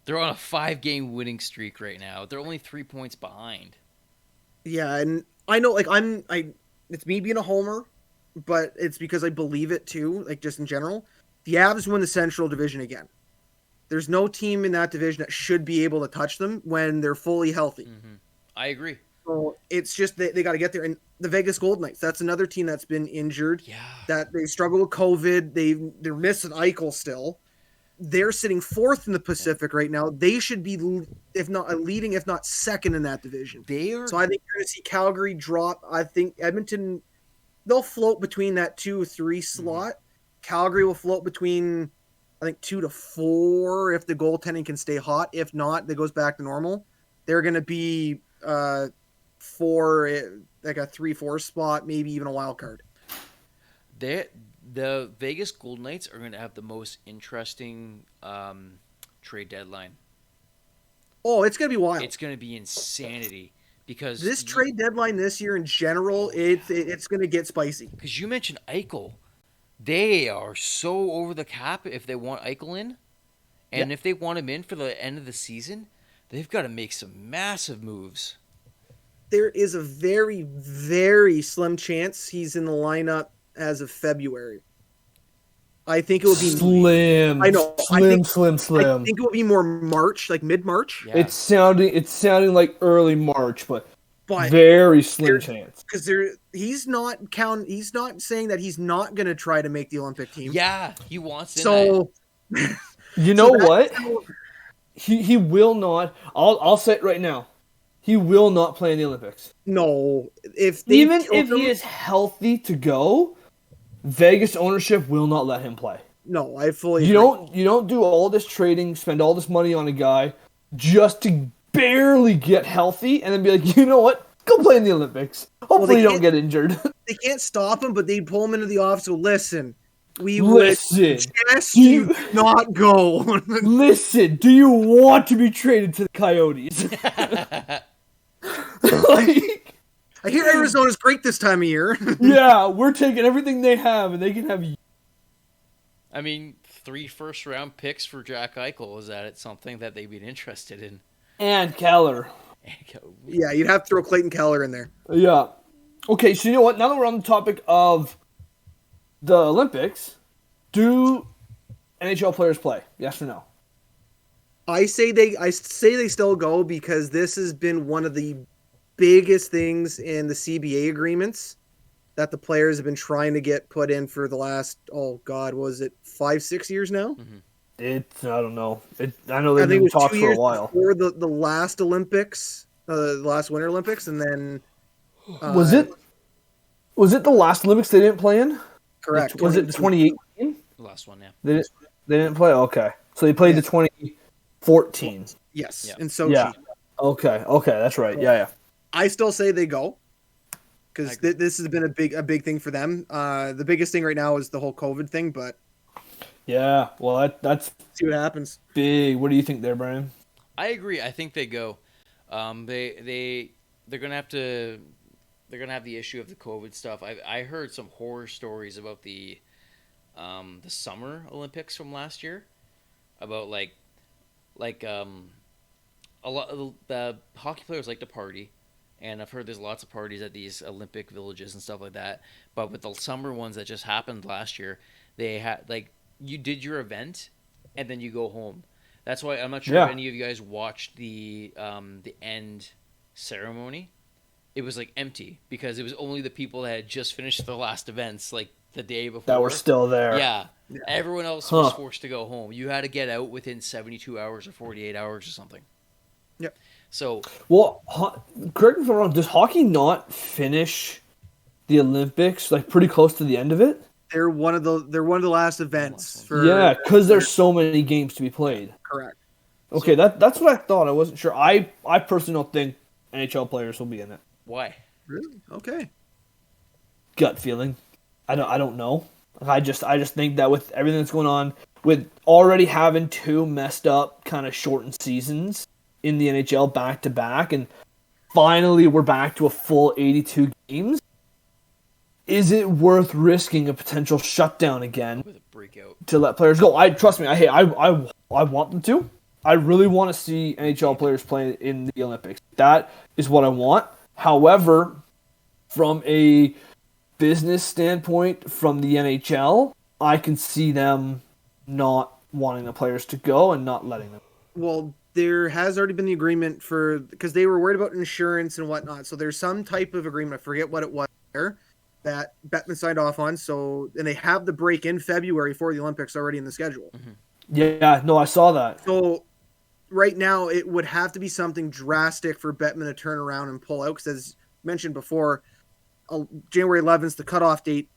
They're on a 5-game winning streak right now. They're only 3 points behind. Yeah, and I know, like, it's me being a homer, but it's because I believe it too. Like, just in general, the Avs win the Central Division again. There's no team in that division that should be able to touch them when they're fully healthy. Mm-hmm. I agree. So it's just they got to get there. And the Vegas Golden Knights, that's another team that's been injured. Yeah. That they struggle with COVID. They're missing Eichel still. They're sitting 4th in the Pacific right now. They should be, if not leading, if not second in that division. They are. So I think you're going to see Calgary drop. I think Edmonton, they'll float between that 2 or 3 slot. Calgary will float between, I think, 2 to 4 if the goaltending can stay hot. If not, that goes back to normal. They're going to be 4, like a 3-4 spot, maybe even a wild card. The Vegas Golden Knights are going to have the most interesting trade deadline. Oh, it's going to be wild. It's going to be insanity because this trade deadline this year in general, it's going to get spicy. Because you mentioned Eichel. They are so over the cap if they want Eichel in. And if they want him in for the end of the season, they've got to make some massive moves. There is a very, very slim chance he's in the lineup as of February. I think it would be slim. I know. Slim. I think it would be more March, like mid-March. Yeah. It's sounding like early March, but very slim chance. Because he's not saying that he's not going to try to make the Olympic team. Yeah, he wants it. So you know what? He will not. I'll say it right now. He will not play in the Olympics. No, if he is healthy to go, Vegas ownership will not let him play. No, I fully agree. You don't do all this trading, spend all this money on a guy just to barely get healthy, and then be like, you know what? Go play in the Olympics. Hopefully, you don't get injured. They can't stop him, but they pull him into the office. So listen, we listen, would suggest you not go. Listen, do you want to be traded to the Coyotes? I hear Arizona's great this time of year. Yeah, we're taking everything they have, and they can have you. I mean, 3 first-round picks for Jack Eichel. Is that something that they'd be interested in? And Keller. Yeah, you'd have to throw Clayton Keller in there. Yeah. Okay, so you know what? Now that we're on the topic of the Olympics, do NHL players play? Yes or no? I say they still go because this has been one of the biggest things in the CBA agreements that the players have been trying to get put in for the last, was it 5-6 years now? Mm-hmm. I don't know. I know they've been talking for a while. Before the last Olympics, the last Winter Olympics, and then was it the last Olympics they didn't play in? Correct. Was it 2018? The last one, yeah. They didn't play. Okay, so they played the 2014. Yes, yeah. in Sochi. Yeah. Okay, that's right. Yeah. I still say they go because this has been a big thing for them. The biggest thing right now is the whole COVID thing, but yeah, well, that's see what happens. Big. What do you think there, Brian? I agree. I think they go. They're gonna have to. They're gonna have the issue of the COVID stuff. I heard some horror stories about the Summer Olympics from last year, about like a lot of the hockey players like to party. And I've heard there's lots of parties at these Olympic villages and stuff like that. But with the summer ones that just happened last year, they had you did your event, and then you go home. That's why I'm not sure if any of you guys watched the end ceremony. It was empty because it was only the people that had just finished their last events the day before that were still there. Yeah. Everyone else was forced to go home. You had to get out within 72 hours or 48 hours or something. Yep. So, well, correct me if I'm wrong. Does hockey not finish the Olympics pretty close to the end of it? They're one of the last events. Because there's so many games to be played. Correct. Okay, that's what I thought. I wasn't sure. I personally don't think NHL players will be in it. Why? Really? Okay. Gut feeling. I don't know. I just think that with everything that's going on with already having 2 messed up kind of shortened seasons in the NHL back to back, and finally we're back to a full 82 games. Is it worth risking a potential shutdown again With a breakout. to let players go? Trust me. I want them to. I really want to see NHL players play in the Olympics. That is what I want. However, from a business standpoint, from the NHL, I can see them not wanting the players to go and not letting them. Well, there has already been the agreement because they were worried about insurance and whatnot. So there's some type of agreement. I forget what it was there that Bettman signed off on. So, and they have the break in February for the Olympics already in the schedule. Mm-hmm. Yeah, no, I saw that. So right now it would have to be something drastic for Bettman to turn around and pull out. Because as mentioned before, January 11th is the cutoff date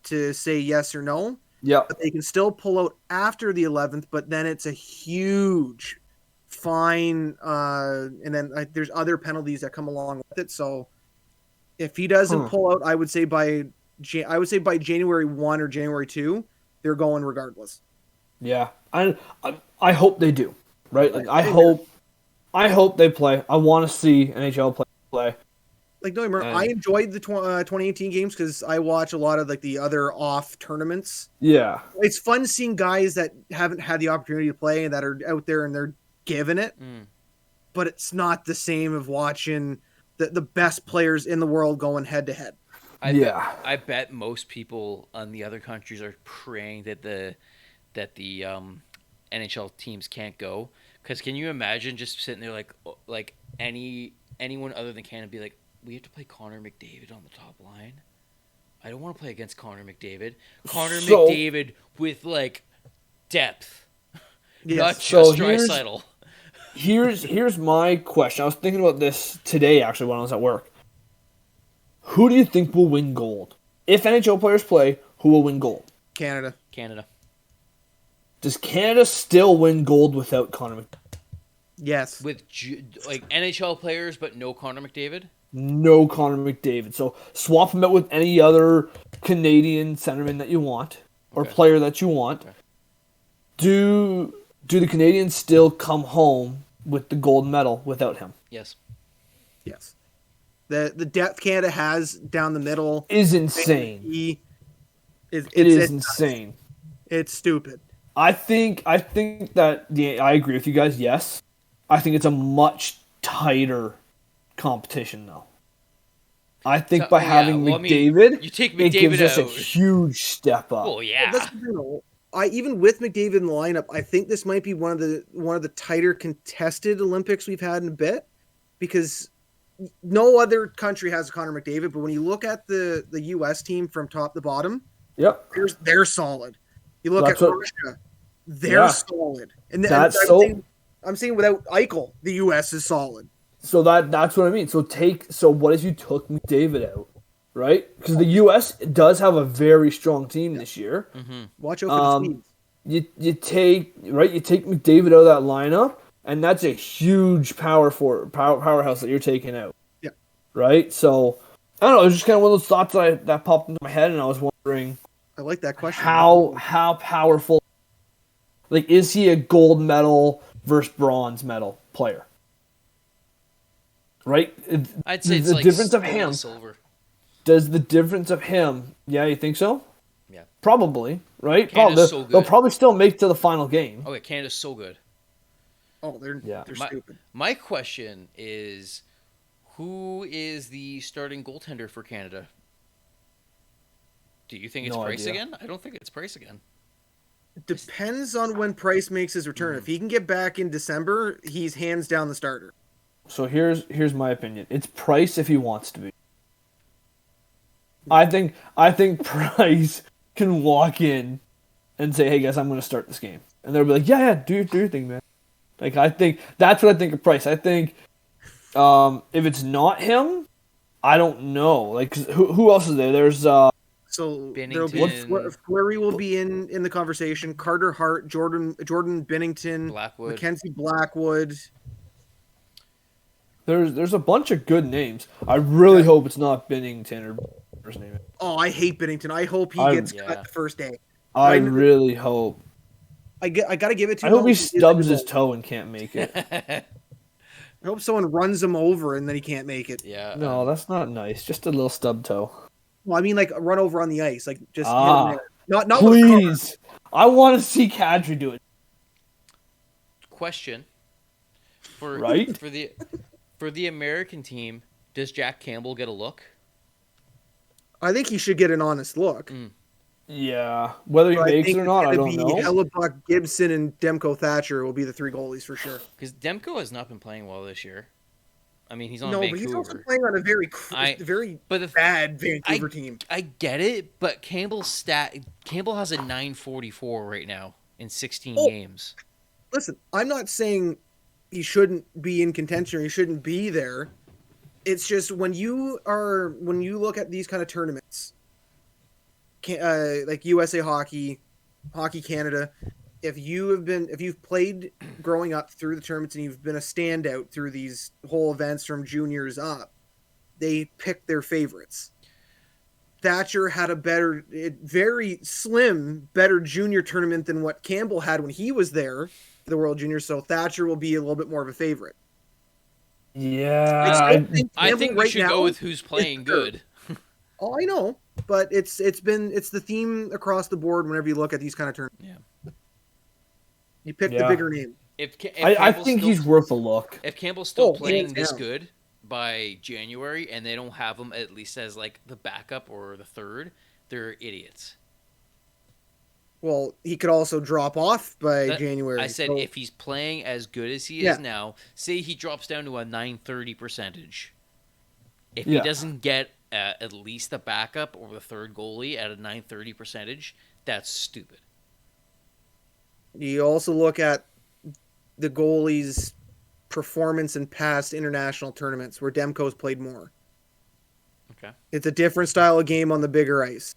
to say yes or no. Yeah. But they can still pull out after the 11th, but then it's a huge fine. And then there's other penalties that come along with it. So if he doesn't pull out, I would say by January 1 or January 2, they're going regardless. Yeah. I hope they do. Right? Like I hope they play. I want to see NHL play. Like, don't remember, I enjoyed the 2018 games because I watch a lot of like the other off tournaments. Yeah, it's fun seeing guys that haven't had the opportunity to play and that are out there and they're giving it. But it's not the same of watching the best players in the world going head to head. I bet most people on the other countries are praying that the NHL teams can't go. Because can you imagine just sitting there like anyone other than Canada be like, we have to play Connor McDavid on the top line. I don't want to play against Connor McDavid. McDavid with like depth, not just Draisaitl. Here's my question. I was thinking about this today actually when I was at work. Who do you think will win gold? If NHL players play, who will win gold? Canada. Does Canada still win gold without Connor McDavid? Yes. With like NHL players, but no Connor McDavid? No Connor McDavid. So swap him out with any other Canadian centerman that you want or player that you want. Okay. Do the Canadians still come home with the gold medal without him? Yes. The depth Canada has down the middle is insane. It is insane. It's stupid. I think that I agree with you guys. Yes, I think it's a much tighter competition though. I think by having McDavid, you take McDavid, it gives us a out. huge step up. Oh yeah. Even with McDavid in the lineup, I think this might be one of the tighter contested Olympics we've had in a bit, because no other country has Connor McDavid. But when you look at the U.S. team from top to bottom, they're solid. You look at Russia, they're solid, and I'm saying without Eichel, the U.S. is solid. So that's what I mean. So what if you took McDavid out, right? Because the U.S. does have a very strong team this year. Mm-hmm. Watch out for the Swedes. You take McDavid out of that lineup, and that's a huge powerhouse that you're taking out. Yeah. Right. So I don't know. It was just kind of one of those thoughts that popped into my head, and I was wondering. I like that question. How powerful? Like, is he a gold medal versus bronze medal player? Right? I'd say it's the like difference of him. Silver. Does the difference of him? Yeah, you think so? Yeah. Probably, right? Canada's so good. They'll probably still make it to the final game. Okay, Canada's so good. Oh, they're stupid. My question is, who is the starting goaltender for Canada? Do you think it's Price again? I don't think it's Price again. It depends on when Price makes his return. If he can get back in December, he's hands down the starter. So here's my opinion. It's Price if he wants to be. I think Price can walk in and say, "Hey guys, I'm going to start this game," and they'll be like, "Yeah, do your thing, man." Like, I think that's what I think of Price. I think if it's not him, I don't know. Like, 'cause who else is there? There's So Fleury will be in the conversation. Carter Hart, Jordan Binnington, Mackenzie Blackwood. There's a bunch of good names. I really hope it's not Binnington or first name. Oh, I hate Binnington. I hope he gets cut the first day. I really hope. I got to give it to I him. hope he stubs his toe and can't make it. I hope someone runs him over and then he can't make it. Yeah. No, that's not nice. Just a little stub toe. Well, I mean, like run over on the ice, like just hit him there. Not please. I want to see Kadri do it. Question. For the American team, does Jack Campbell get a look? I think he should get an honest look. Yeah, whether he makes it or not, I don't know. Hellebuck, Gibson, and Demko Thatcher will be the three goalies for sure. Because Demko has not been playing well this year. I mean, he's on Vancouver. But he's also playing on a very bad Vancouver team. I get it, but Campbell has a 944 right now in 16 games. Listen, I'm not saying he shouldn't be in contention or he shouldn't be there. It's just when you look at these kind of tournaments, like USA Hockey Canada, if you've played growing up through the tournaments and you've been a standout through these whole events from juniors up, they pick their favorites. Thatcher had a very slim, better junior tournament than what Campbell had when he was there for the World Juniors, so Thatcher will be a little bit more of a favorite. Yeah, I think we should go with who's playing good. Oh, I know, but it's the theme across the board whenever you look at these kind of tournaments. Yeah. You pick the bigger name. I think he's worth a look. If Campbell's still playing this good by January and they don't have him at least as like the backup or the third, they're idiots. Well, he could also drop off by January. I said if he's playing as good as he is now, say he drops down to a 930 percentage. If he doesn't get at least the backup or the third goalie at a 930 percentage, that's stupid. You also look at the goalie's performance in past international tournaments where Demko's played more. Okay. It's a different style of game on the bigger ice.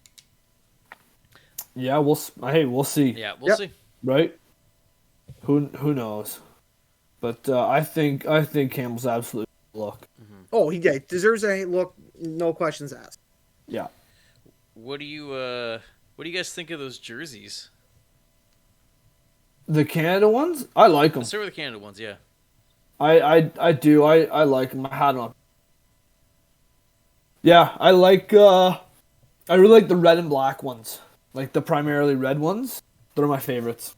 Yeah, we'll see. Yeah, we'll see. Right? Who knows? But I think Campbell's absolutely look. Mm-hmm. Oh, he deserves a look. No questions asked. Yeah. What do you guys think of those jerseys? The Canada ones? I like them. Let's start with the Canada ones, yeah. I do. I like them. I had them. Yeah, I like. I really like the red and black ones. Like the primarily red ones. They're my favorites.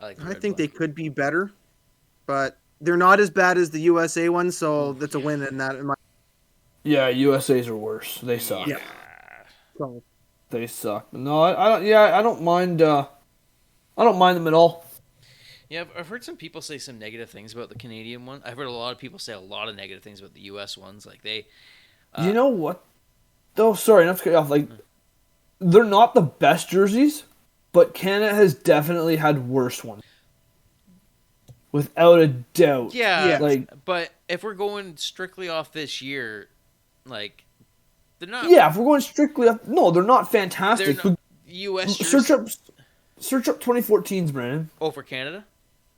I think they could be better, but they're not as bad as the USA ones, so that's a win in that. Yeah, USA's are worse. They suck. Yeah. So. They suck. No, I don't. Yeah, I don't mind. I don't mind them at all. Yeah, I've heard some people say some negative things about the Canadian one. I've heard a lot of people say a lot of negative things about the US ones. Like they. You know what? Though, sorry, not to cut you off. Like, they're not the best jerseys, but Canada has definitely had worse ones. Without a doubt. Yeah. Like, but if we're going strictly off this year, like, they're not. Yeah, if we're going strictly off, no, they're not fantastic. They're not, US jerseys. Search up 2014's, Brandon. Oh, for Canada?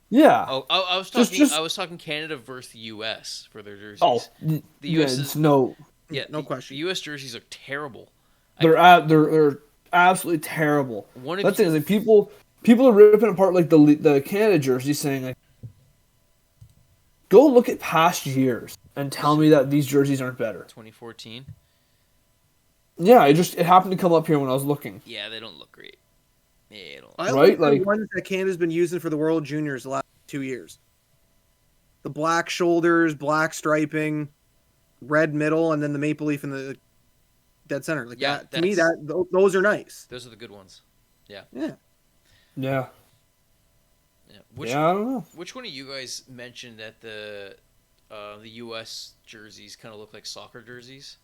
Yeah. Oh, I was talking. I was talking Canada versus the U.S. for their jerseys. Oh, the U.S. is no. Yeah, no question. The U.S. jerseys are terrible. They're absolutely terrible. That's the thing is, like, people are ripping apart like the Canada jerseys, saying like, go look at past years and tell me that these jerseys aren't better. 2014. Yeah, it happened to come up here when I was looking. Yeah, they don't look great. Yeah, they don't. I like the ones that Canada's been using for the World Juniors the last 2 years. The black shoulders, black striping, red middle, and then the maple leaf in the dead center. Like that. To me, those are nice. Those are the good ones. Yeah. Yeah. Yeah. Yeah. I don't know. Which one of you guys mentioned that the U.S. jerseys kind of look like soccer jerseys?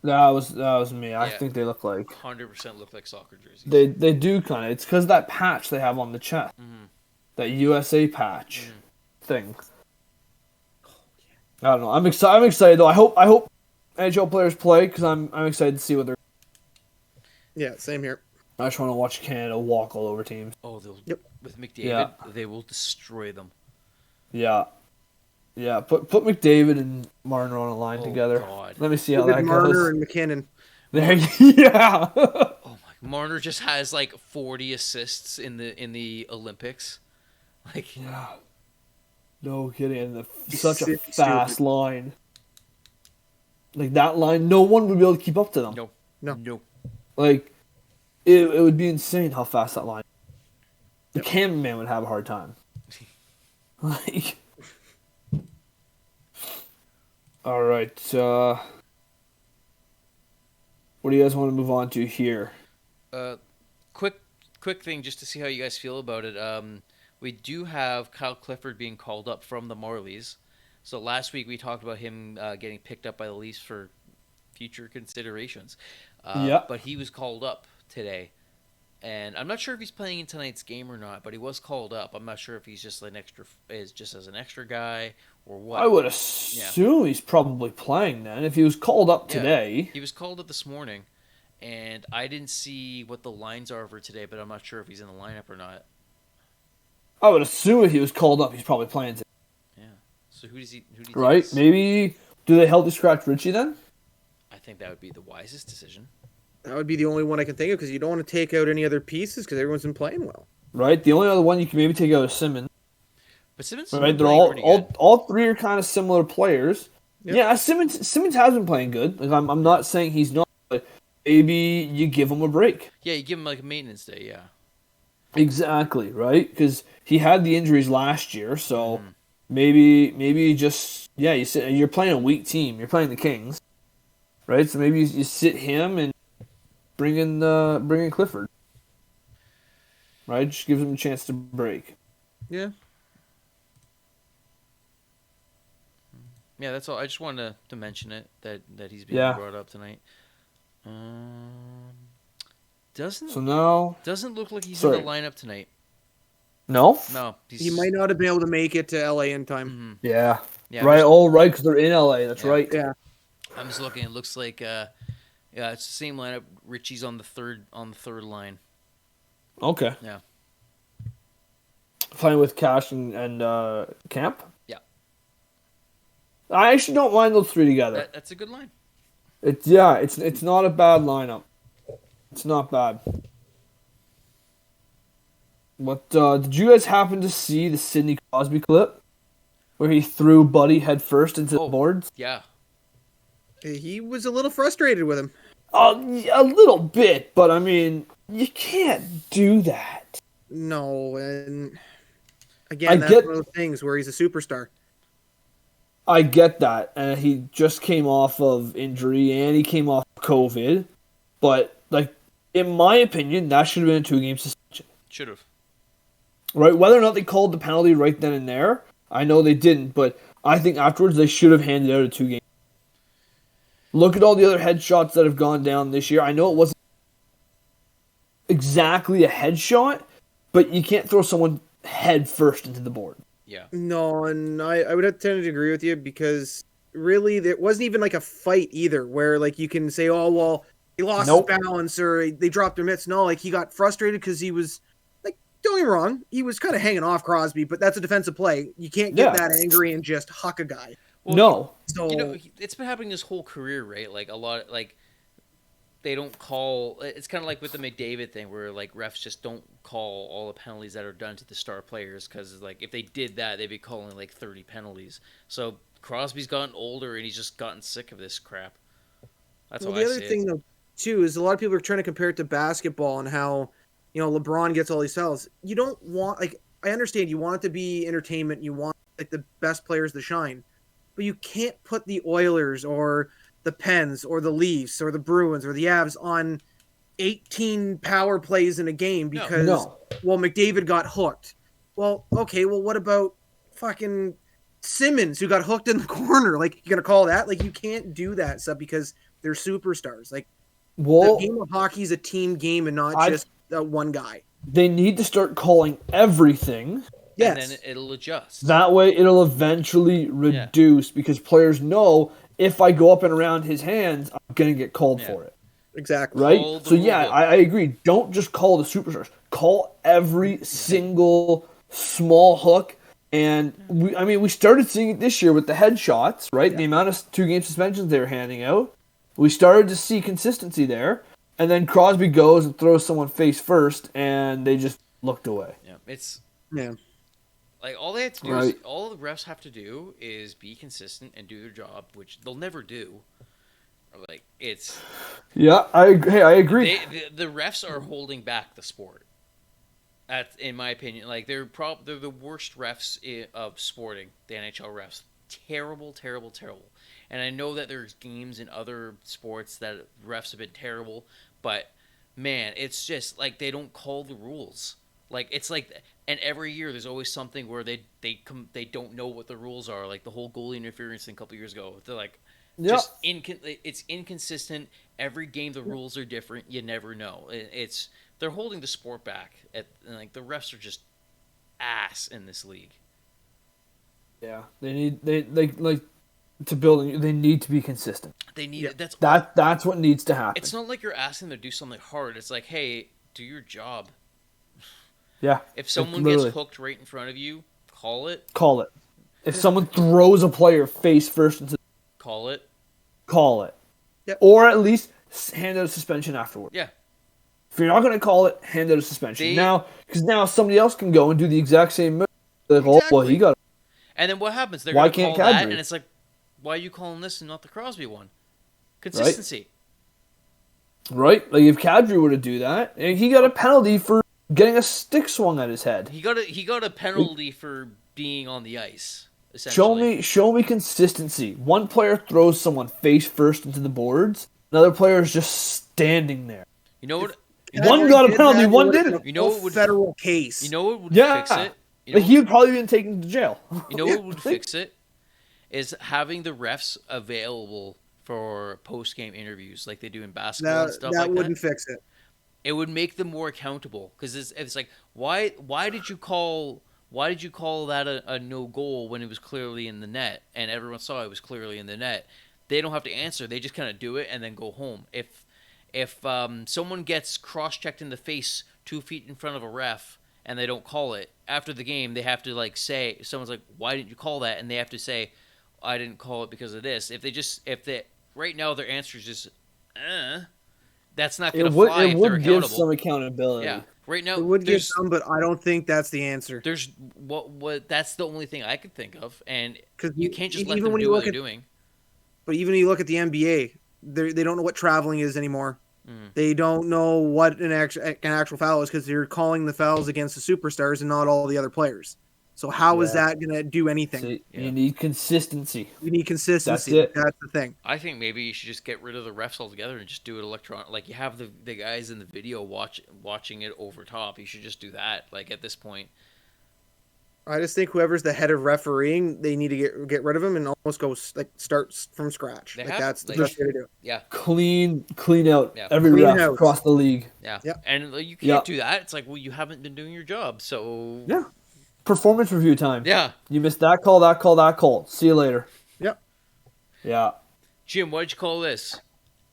That was me. I think they look like 100% look like soccer jerseys. They do kind of. It's because of that patch they have on the chest, that USA patch thing. Oh, yeah. I don't know. I'm excited though. I hope NHL players play because I'm excited to see what they're. Yeah, same here. I just want to watch Canada walk all over teams. Oh, with McDavid, they will destroy them. Yeah. Yeah, put McDavid and Marner on a line together. God. Let me see how that goes. Marner and McKinnon. Yeah. Oh my Marner just has like 40 assists in the Olympics. Like, Yeah. No kidding. And such a fast line. Like, that line, no one would be able to keep up to them. No. Like, it would be insane how fast that line. The cameraman would have a hard time. Like, all right. What do you guys want to move on to here? Quick thing just to see how you guys feel about it. We do have Kyle Clifford being called up from the Marlies. So last week we talked about him getting picked up by the Leafs for future considerations. But he was called up today. And I'm not sure if he's playing in tonight's game or not, but he was called up. I'm not sure if he's just as an extra guy or what. I would assume he's probably playing then. If he was called up today. He was called up this morning, and I didn't see what the lines are for today, but I'm not sure if he's in the lineup or not. I would assume if he was called up, he's probably playing today. Yeah. So who do you think? Right? Maybe do they healthy scratch Richie then? I think that would be the wisest decision. That would be the only one I can think of because you don't want to take out any other pieces because everyone's been playing well. Right. The only other one you can maybe take out is Simmons. But Simmons, right? They're all three are kind of similar players. Yep. Yeah, Simmons has been playing good. Like I'm not saying he's not, but maybe you give him a break. Yeah, you give him like a maintenance day. Yeah. Exactly. Right. Because he had the injuries last year, so maybe you just you're playing a weak team. You're playing the Kings, right? So maybe you sit him and bring in Clifford. Right? Just gives him a chance to break. Yeah. Yeah, that's all. I just wanted to mention it, that he's being brought up tonight. Doesn't look like he's in the lineup tonight. No? No. He might not have been able to make it to LA in time. Mm-hmm. Yeah. Right, because they're in LA. That's right. Yeah. I'm just looking. It looks like it's the same lineup. Richie's on the third line. Okay. Yeah. Playing with Cash and Camp? Yeah. I actually don't mind those three together. That's a good line. It's not a bad lineup. It's not bad. What did you guys happen to see the Sidney Crosby clip where he threw Buddy head first into the boards? Yeah. He was a little frustrated with him. A little bit, but I mean, you can't do that. No, and again, that's one of those things where he's a superstar. I get that, and he just came off of injury and he came off COVID, but like in my opinion, that should have been a 2-game suspension. Should have. Right, whether or not they called the penalty right then and there, I know they didn't, but I think afterwards they should have handed out a 2-game. Look at all the other headshots that have gone down this year. I know it wasn't exactly a headshot, but you can't throw someone head first into the board. Yeah. No, and I would have tended to agree with you because really it wasn't even like a fight either where like you can say, oh, well, he lost his balance or they dropped their mitts. No, like he got frustrated because he was, like, don't get me wrong, he was kind of hanging off Crosby, but that's a defensive play. You can't get that angry and just huck a guy. Well, no. So, it's been happening his whole career, right? Like, a lot, like, they don't call... It's kind of like with the McDavid thing where, like, refs just don't call all the penalties that are done to the star players because, like, if they did that, they'd be calling, like, 30 penalties. So, Crosby's gotten older and he's just gotten sick of this crap. That's how I see it. The other thing, though, too, is a lot of people are trying to compare it to basketball and how, you know, LeBron gets all these fouls. You don't want... Like, I understand you want it to be entertainment. You want, like, the best players to shine. But you can't put the Oilers or the Pens or the Leafs or the Bruins or the Avs on 18 power plays in a game because, well, McDavid got hooked. Well, okay, well, what about fucking Simmons who got hooked in the corner? Like, you're going to call that? Like, you can't do that stuff because they're superstars. Like, the game of hockey is a team game and not just one guy. They need to start calling everything. Yes. And then it'll adjust. That way it'll eventually reduce because players know if I go up and around his hands, I'm going to get called for it. Exactly. Right? So, I agree. Don't just call the superstars. Call every single small hook. And, we started seeing it this year with the headshots, right? Yeah. The amount of 2-game suspensions they were handing out. We started to see consistency there. And then Crosby goes and throws someone face first, and they just looked away. Yeah, it's Yeah. like all they have to do Right. is all the refs have to do is be consistent and do their job, which they'll never do. Like it's Yeah, I agree. the refs are holding back the sport. That's in my opinion. Like they're the worst refs of sporting. The NHL refs, terrible, terrible, terrible. And I know that there's games in other sports that refs have been terrible, but man, it's just like they don't call the rules. Like it's like, and every year there's always something where they don't know what the rules are. Like the whole goalie interference thing a couple years ago. They're like, just it's inconsistent. Every game the rules are different. You never know. They're holding the sport back. And like the refs are just ass in this league. Yeah, they need to build. They need to be consistent. They need that's what needs to happen. It's not like you're asking them to do something hard. It's like, hey, do your job. Yeah. If someone gets hooked right in front of you, call it. Call it. If someone throws a player face first into, call it. Call it. Yep. Or at least hand out a suspension afterward. Yeah. If you're not going to call it, hand out a suspension. Because now somebody else can go and do the exact same move. Like, Exactly. well, he got it. And then what happens? They're Why going to can't call that, Kadri? and it's like, why are you calling this and not the Crosby one? Consistency. Right? Like, if Kadri were to do that, and he got a penalty for getting a stick swung at his head. He got a penalty for being on the ice. Essentially. Show me consistency. One player throws someone face first into the boards. Another player is just standing there. You know what? One got a penalty, one didn't. You know what would federal case? You know what would Yeah. fix it? You know Like, he would probably been taken to jail. You know what would fix it? Is having the refs available for post-game interviews like they do in basketball and stuff like that. That wouldn't fix it. It would make them more accountable because it's like why did you call that a no goal when it was clearly in the net and everyone saw it was clearly in the net? They don't have to answer. They just kind of do it and then go home. If someone gets cross-checked in the face 2 feet in front of a ref and they don't call it, after the game they have to like say, someone's like, why didn't you call that? And they have to say, I didn't call it because of this. If they right now their answer is just that's not going to fly if they're accountable. It would give some accountability. Yeah. Right now It would give some, but I don't think that's the answer. There's what that's the only thing I could think of, and 'Cause you can't just let even them when do you what look they're at- doing. But even when you look at the NBA, they don't know what traveling is anymore. They don't know what an actual foul is because they're calling the fouls against the superstars and not all the other players. So how is that going to do anything? See, you need consistency. You need consistency. That's it. That's the thing. I think maybe you should just get rid of the refs altogether and just do it electronic. Like you have the guys in the video watching it over top. You should just do that. Like at this point, I just think whoever's the head of refereeing, they need to get rid of him and almost go start from scratch. That's the best way to do it. Yeah. Clean out every Clean ref out. across the league. Yeah. Yep. And you can't do that. It's like, well, you haven't been doing your job, so Yeah. Performance review time. Yeah. You missed that call. See you later. Yep. Yeah. Jim, what did you call this?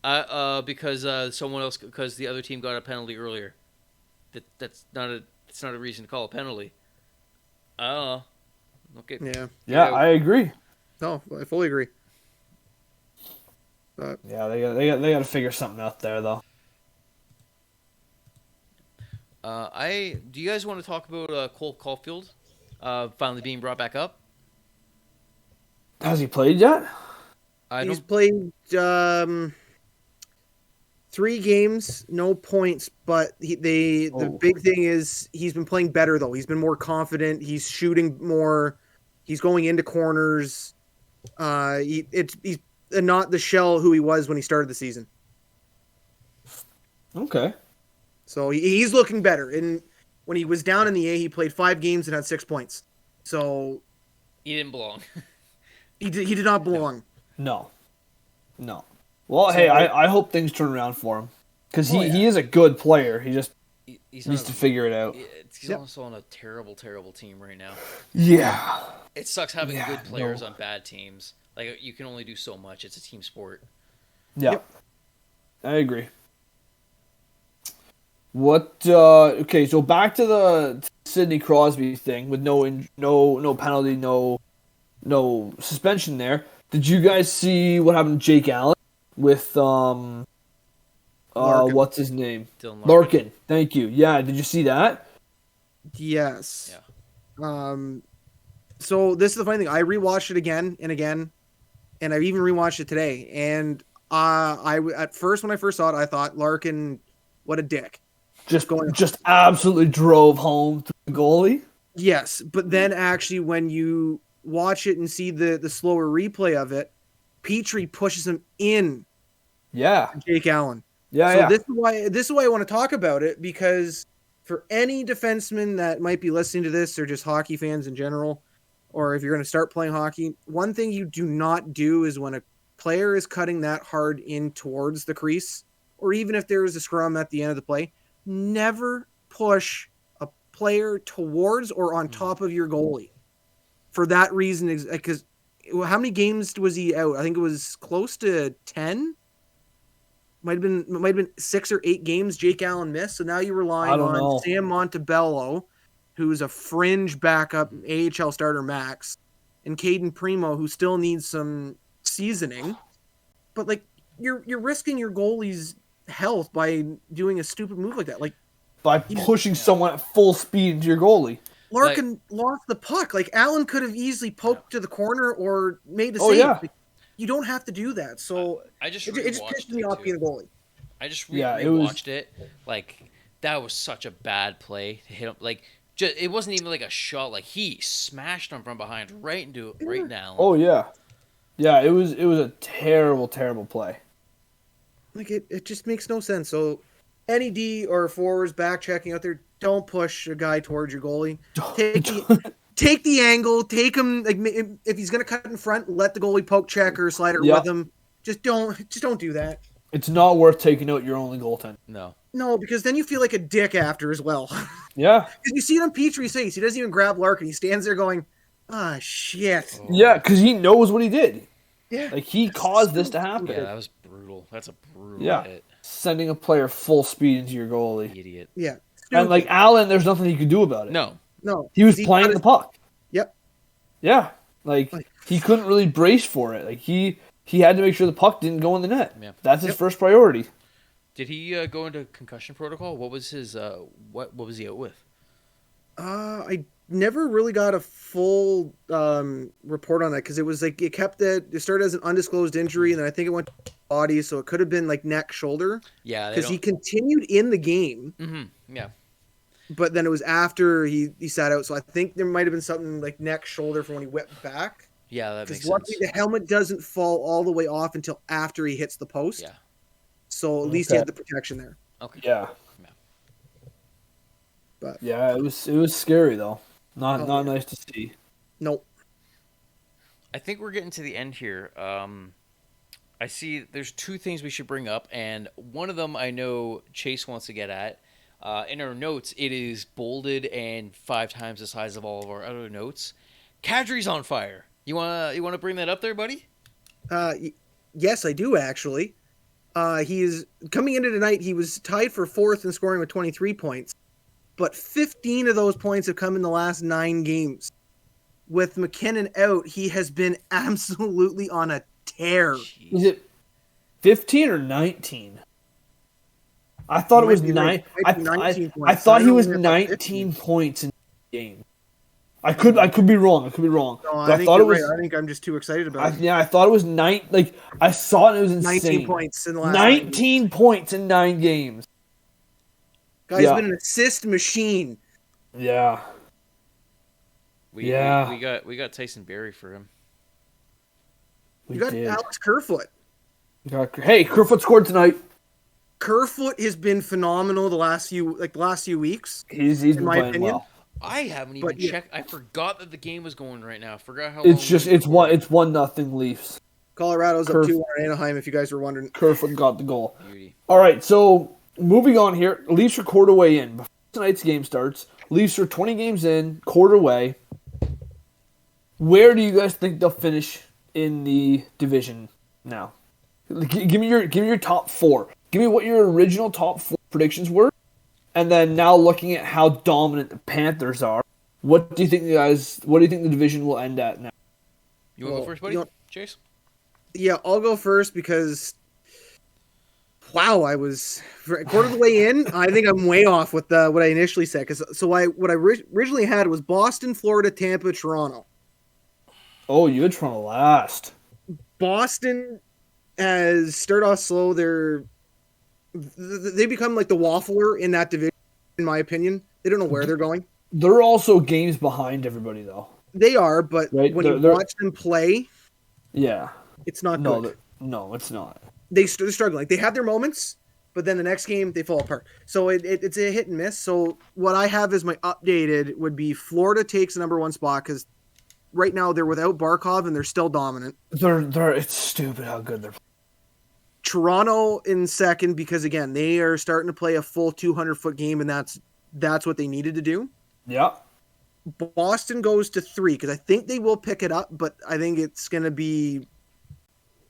Because someone else, because the other team got a penalty earlier. It's not a reason to call a penalty. Oh. Okay. Yeah. I agree. No, I fully agree. Yeah, they got to figure something out there though. Do you guys want to talk about Caulfield finally being brought back up? Has he played yet? He's played 3 games, no points, but the big thing is he's been playing better though. He's been more confident. He's shooting more. He's going into corners. He's not the shell who he was when he started the season. Okay. So he's looking better. And when he was down in the A, he played 5 games and had 6 points. So He didn't belong. he did not belong. No. Well, hey, I hope things turn around for him because he is a good player. He just needs to figure it out. He's also on a terrible, terrible team right now. Yeah. It sucks having good players on bad teams. Like you can only do so much. It's a team sport. Yeah. Yep. I agree. Okay, so back to the Sidney Crosby thing with no penalty, no suspension there. Did you guys see what happened to Jake Allan with Larkin. What's his name? Dylan Larkin. Thank you. Yeah, did you see that? Yes. Yeah. So this is the funny thing. I rewatched it again and again, and I even rewatched it today. And at first, when I first saw it, I thought Larkin, what a dick. Just absolutely drove home to the goalie. Yes, but then actually, when you watch it and see the slower replay of it, Petrie pushes him in. Yeah. Jake Allan. Yeah. So yeah. this is why I want to talk about it, because for any defenseman that might be listening to this, or just hockey fans in general, or if you're going to start playing hockey, one thing you do not do is when a player is cutting that hard in towards the crease, or even if there is a scrum at the end of the play, never push a player towards or on top of your goalie. For that reason, because how many games was he out? I think it was close to 10. Might have been 6 or 8 games Jake Allan missed. So now you're relying on Sam Montebello, who's a fringe backup AHL starter max, and Caden Primo, who still needs some seasoning. But like you're risking your goalie's health by doing a stupid move like that. Like by pushing someone at full speed into your goalie. Larkin lost the puck. Like Allan could have easily poked to the corner or made the save. Oh yeah. Like, you don't have to do that. So I just it just pissed me off being a goalie. I just rewatched it. Like that was such a bad play to hit him. Like it wasn't even like a shot. Like he smashed him from behind right now. Oh yeah. Yeah, it was a terrible play. Like it just makes no sense. So any D or forwards back checking out there, don't push a guy towards your goalie. Take the angle. Take him. Like if he's gonna cut in front, let the goalie poke check or slide it with him. Just don't do that. It's not worth taking out your only goaltender. No, because then you feel like a dick after as well. Yeah. Because you see it on Petrie's face. He doesn't even grab Larkin. He stands there going, shit. Yeah, because he knows what he did. Yeah. Like, he caused this to happen. Yeah, that was brutal. That's a brutal hit. Sending a player full speed into your goalie. Idiot. Yeah. And, like, Allan, there's nothing he could do about it. No. He was playing the puck. Yep. Yeah. Like, he couldn't really brace for it. Like, he had to make sure the puck didn't go in the net. Yeah. That's his first priority. Did he go into concussion protocol? What was his what was he out with? I never really got a full report on that, because it was like it started as an undisclosed injury, and then I think it went to body, so it could have been like neck, shoulder. Yeah, because he continued in the game. Mm-hmm. Yeah. But then it was after he sat out, so I think there might have been something like neck, shoulder for when he went back. Yeah, that makes sense. Luckily, the helmet doesn't fall all the way off until after he hits the post. Yeah. So at least he had the protection there. Okay. Yeah. But yeah, it was scary though. Not nice to see. Nope. I think we're getting to the end here. I see there's 2 things we should bring up, and one of them I know Chase wants to get at. In our notes, it is bolded and 5 times the size of all of our other notes. Kadri's on fire. You wanna bring that up there, buddy? Yes, I do actually. He is coming into tonight. He was tied for 4th in scoring with 23 points, but 15 of those points have come in the last 9 games. With McKinnon out, he has been absolutely on a tear. Jeez. Is it 15 or 19? I thought it was 9. I thought he was 19 points in the game. I could be wrong. No, I thought it was. Right. I think I'm just too excited about it. Yeah, I thought it was 9. Like I saw it. It was insane. 19 points in the last 19 points in 9 games. Guy's been an assist machine. Yeah. We got Tyson Berry for him. We got Alex Kerfoot. Hey, Kerfoot scored tonight. Kerfoot has been phenomenal the last few weeks. He's been playing well. I haven't even checked. I forgot that the game was going right now. I forgot how. It's just it's 1-0 Leafs. Colorado's up 2-1 Anaheim. If you guys were wondering, Kerfoot got the goal. Beauty. All right, so moving on here. Leafs are quarter way in. Before tonight's game starts, Leafs are 20 games in, quarter way. Where do you guys think they'll finish in the division now? Give me your top 4. Give me what your original top 4 predictions were. And then now looking at how dominant the Panthers are, what do you think the division will end at now? You want to go first, buddy? Chase? Yeah, I'll go first because Wow, I was a quarter of the way in. I think I'm way off with what I initially said. What I originally had was Boston, Florida, Tampa, Toronto. Oh, you had Toronto last. Boston has started off slow. They become like the waffler in that division, in my opinion. They don't know where they're going. They're also games behind everybody, though. They are, but right? when you watch them play, yeah, it's not good. No, it's not. They're struggling. Like, they have their moments, but then the next game they fall apart. So it's a hit and miss. So what I have as my updated would be Florida takes the number one spot because right now they're without Barkov and they're still dominant. It's stupid how good they're. Toronto in second because again they are starting to play a full 200-foot game and that's what they needed to do. Yeah. Boston goes to 3 because I think they will pick it up, but I think it's going to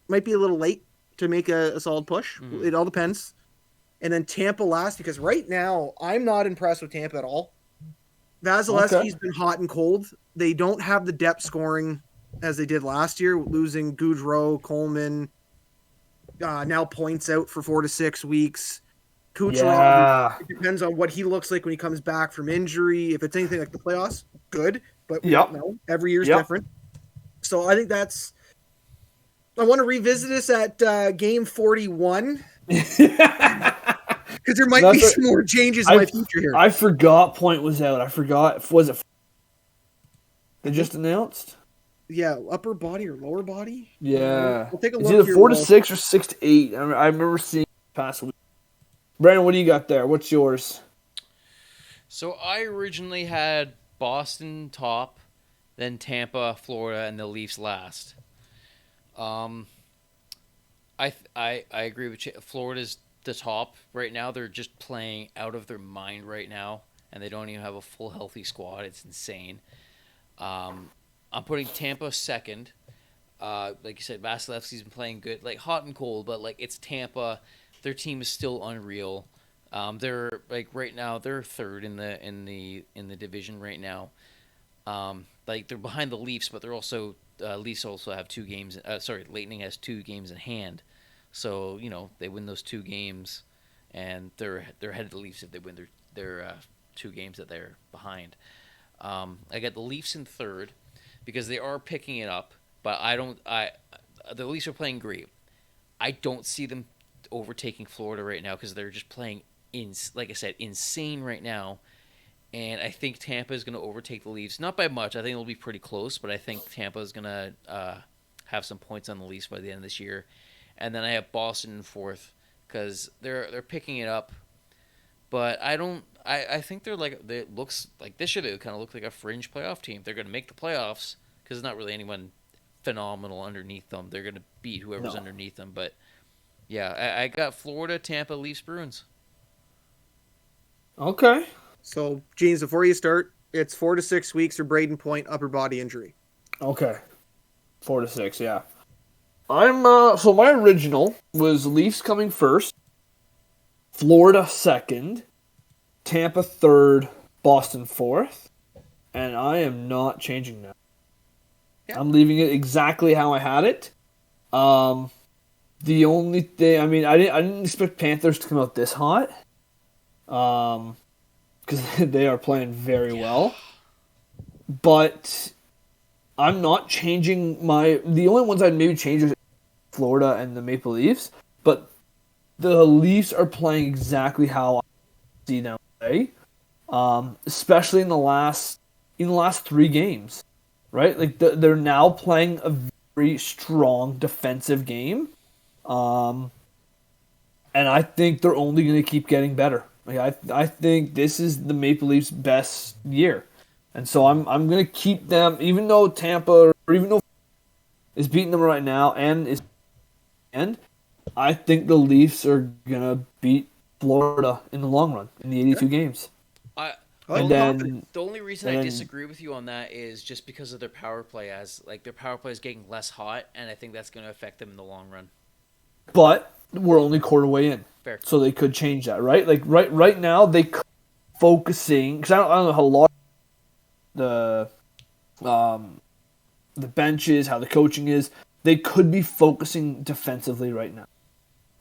might be a little late to make a solid push. Mm-hmm. It all depends. And then Tampa last because right now I'm not impressed with Tampa at all. Vasilevsky's been hot and cold. They don't have the depth scoring as they did last year, losing Gaudreau, Coleman, now points out for 4 to 6 weeks. Kucherov, it depends on what he looks like when he comes back from injury. If it's anything like the playoffs, good. But we don't know. Every year's different. So I think I want to revisit this at game 41. Because there might be some more changes in my future here. I forgot Point was out. I forgot. Was it? They just announced? Yeah, upper body or lower body? Yeah. We'll take a look. It's either 4 to 6 or 6 to 8. I remember seeing past week. Brandon, what do you got there? What's yours? So I originally had Boston top, then Tampa, Florida, and the Leafs last. I agree with you. Florida's the top right now. They're just playing out of their mind right now, and they don't even have a full healthy squad. It's insane. I'm putting Tampa second. Like you said, Vasilevsky's been playing good, like hot and cold, but like it's Tampa. Their team is still unreal. They're like right now they're third in the division right now. Like they're behind the Leafs, but they're also Leafs also have 2 games. Lightning has 2 games in hand, so they win those 2 games, and they're ahead of the Leafs if they win their 2 games that they're behind. I got the Leafs in third because they are picking it up, but the Leafs are playing great. I don't see them overtaking Florida right now because they're just playing like I said, insane right now. And I think Tampa is going to overtake the Leafs. Not by much. I think it'll be pretty close, but I think Tampa is going to have some points on the Leafs by the end of this year. And then I have Boston in fourth because they're picking it up. But I think it looks like this year they kind of look like a fringe playoff team. They're going to make the playoffs because there's not really anyone phenomenal underneath them. They're going to beat whoever's underneath them. But yeah, I got Florida, Tampa, Leafs, Bruins. Okay. So, Jeans, before you start, it's 4 to 6 weeks for Braden Point upper body injury. Okay. 4 to 6, yeah. So my original was Leafs coming first, Florida second, Tampa third, Boston fourth, and I am not changing that. Yeah. I'm leaving it exactly how I had it. The only thing, I didn't expect Panthers to come out this hot. Because they are playing very well. But I'm not changing the only ones I'd maybe change are Florida and the Maple Leafs. But the Leafs are playing exactly how I see them play. Especially in the last 3 games. Right? Like they're now playing a very strong defensive game. And I think they're only going to keep getting better. Like I think this is the Maple Leafs' best year, and so I'm going to keep them, even though Tampa or even though is beating them right now, and I think the Leafs are going to beat Florida in the long run in the 82 games. The only reason I disagree with you on that is just because of their power play, as like their power play is getting less hot, and I think that's going to affect them in the long run. But we're only quarter way in. Fair. So they could change that, right? Like right now they focusing because I don't know how long the bench is, how the coaching is. They could be focusing defensively right now,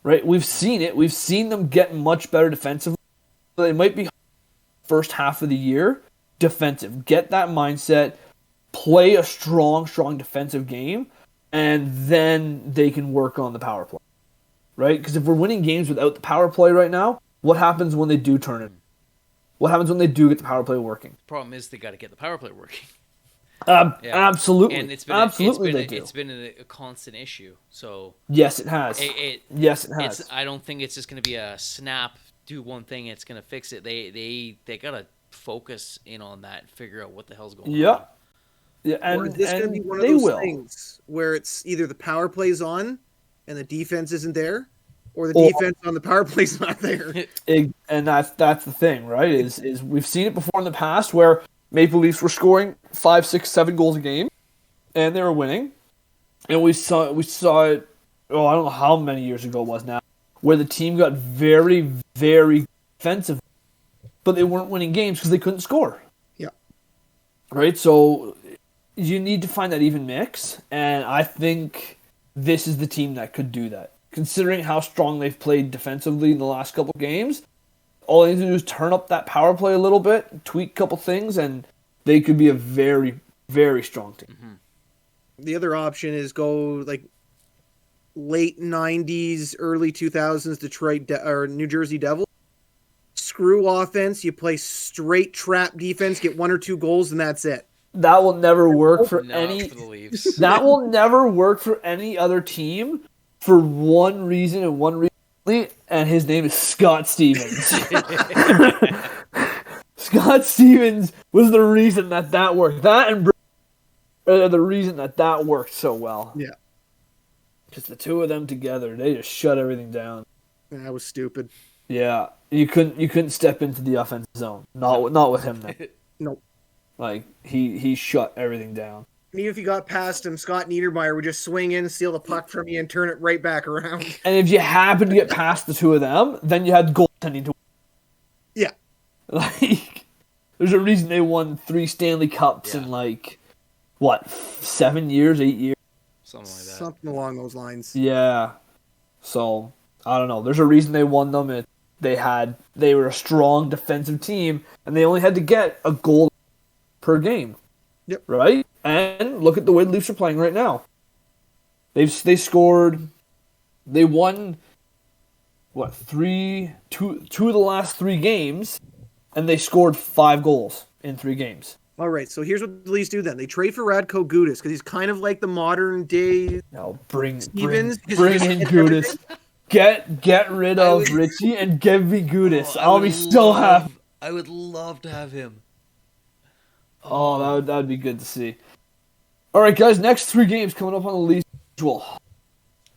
right? We've seen it. We've seen them get much better defensively. They might be first half of the year defensive. Get that mindset, play a strong defensive game, and then they can work on the power play, right? Because if we're winning games without the power play right now, what happens when they do turn it? What happens when they do get the power play working? Problem is they got to get the power play working. Absolutely, and it's been a constant issue. So yes, it has. Yes, it has. I don't think it's just going to be a snap, do one thing, and it's going to fix it. They got to focus in on that, and figure out what the hell's going on. Yeah, and or is this going to be one of those things where it's either the power play's on and the defense isn't there, or the defense on the power play's not there? And that's the thing, right? Is we've seen it before in the past where Maple Leafs were scoring 5, 6, 7 goals a game, and they were winning, and we saw it. Oh, I don't know how many years ago it was now, where the team got very, very defensive, but they weren't winning games because they couldn't score. Yeah. Right. So you need to find that even mix, and I think this is the team that could do that. Considering how strong they've played defensively in the last couple games, all they need to do is turn up that power play a little bit, tweak a couple things, and they could be a very, very strong team. Mm-hmm. The other option is go like late 90s, early 2000s Detroit or New Jersey Devils. Screw offense, you play straight trap defense, get 1 or 2 goals, and that's it. That will never work for the Leafs. That will never work for any other team for one reason and one reason, and his name is Scott Stevens. Scott Stevens was the reason that worked. That and the reason that worked so well. Yeah. Just the two of them together, they just shut everything down. That was stupid. Yeah, you couldn't step into the offensive zone. Not with him then. Nope. Like he shut everything down. And even if you got past him, Scott Niedermayer would just swing in, steal the puck from you, and turn it right back around. And if you happen to get past the two of them, then you had goaltending to win. Yeah. Like, there's a reason they won 3 Stanley Cups in 7 years, 8 years? Something like that. Something along those lines. Yeah. So, I don't know. There's a reason they won them. They were a strong defensive team, and they only had to get a goal per game. Yep. Right? And look at the way the Leafs are playing right now. They won two of the last 3 games, and they scored 5 goals in 3 games. All right, so here's what the Leafs do then. They trade for Radko Gudas because he's kind of like the modern day Bring in Gudas. Get rid of Richie and give me Gudas. I'll be so happy. I would love to have him. Oh, that would be good to see. All right, guys, next 3 games coming up on the Leafs schedule.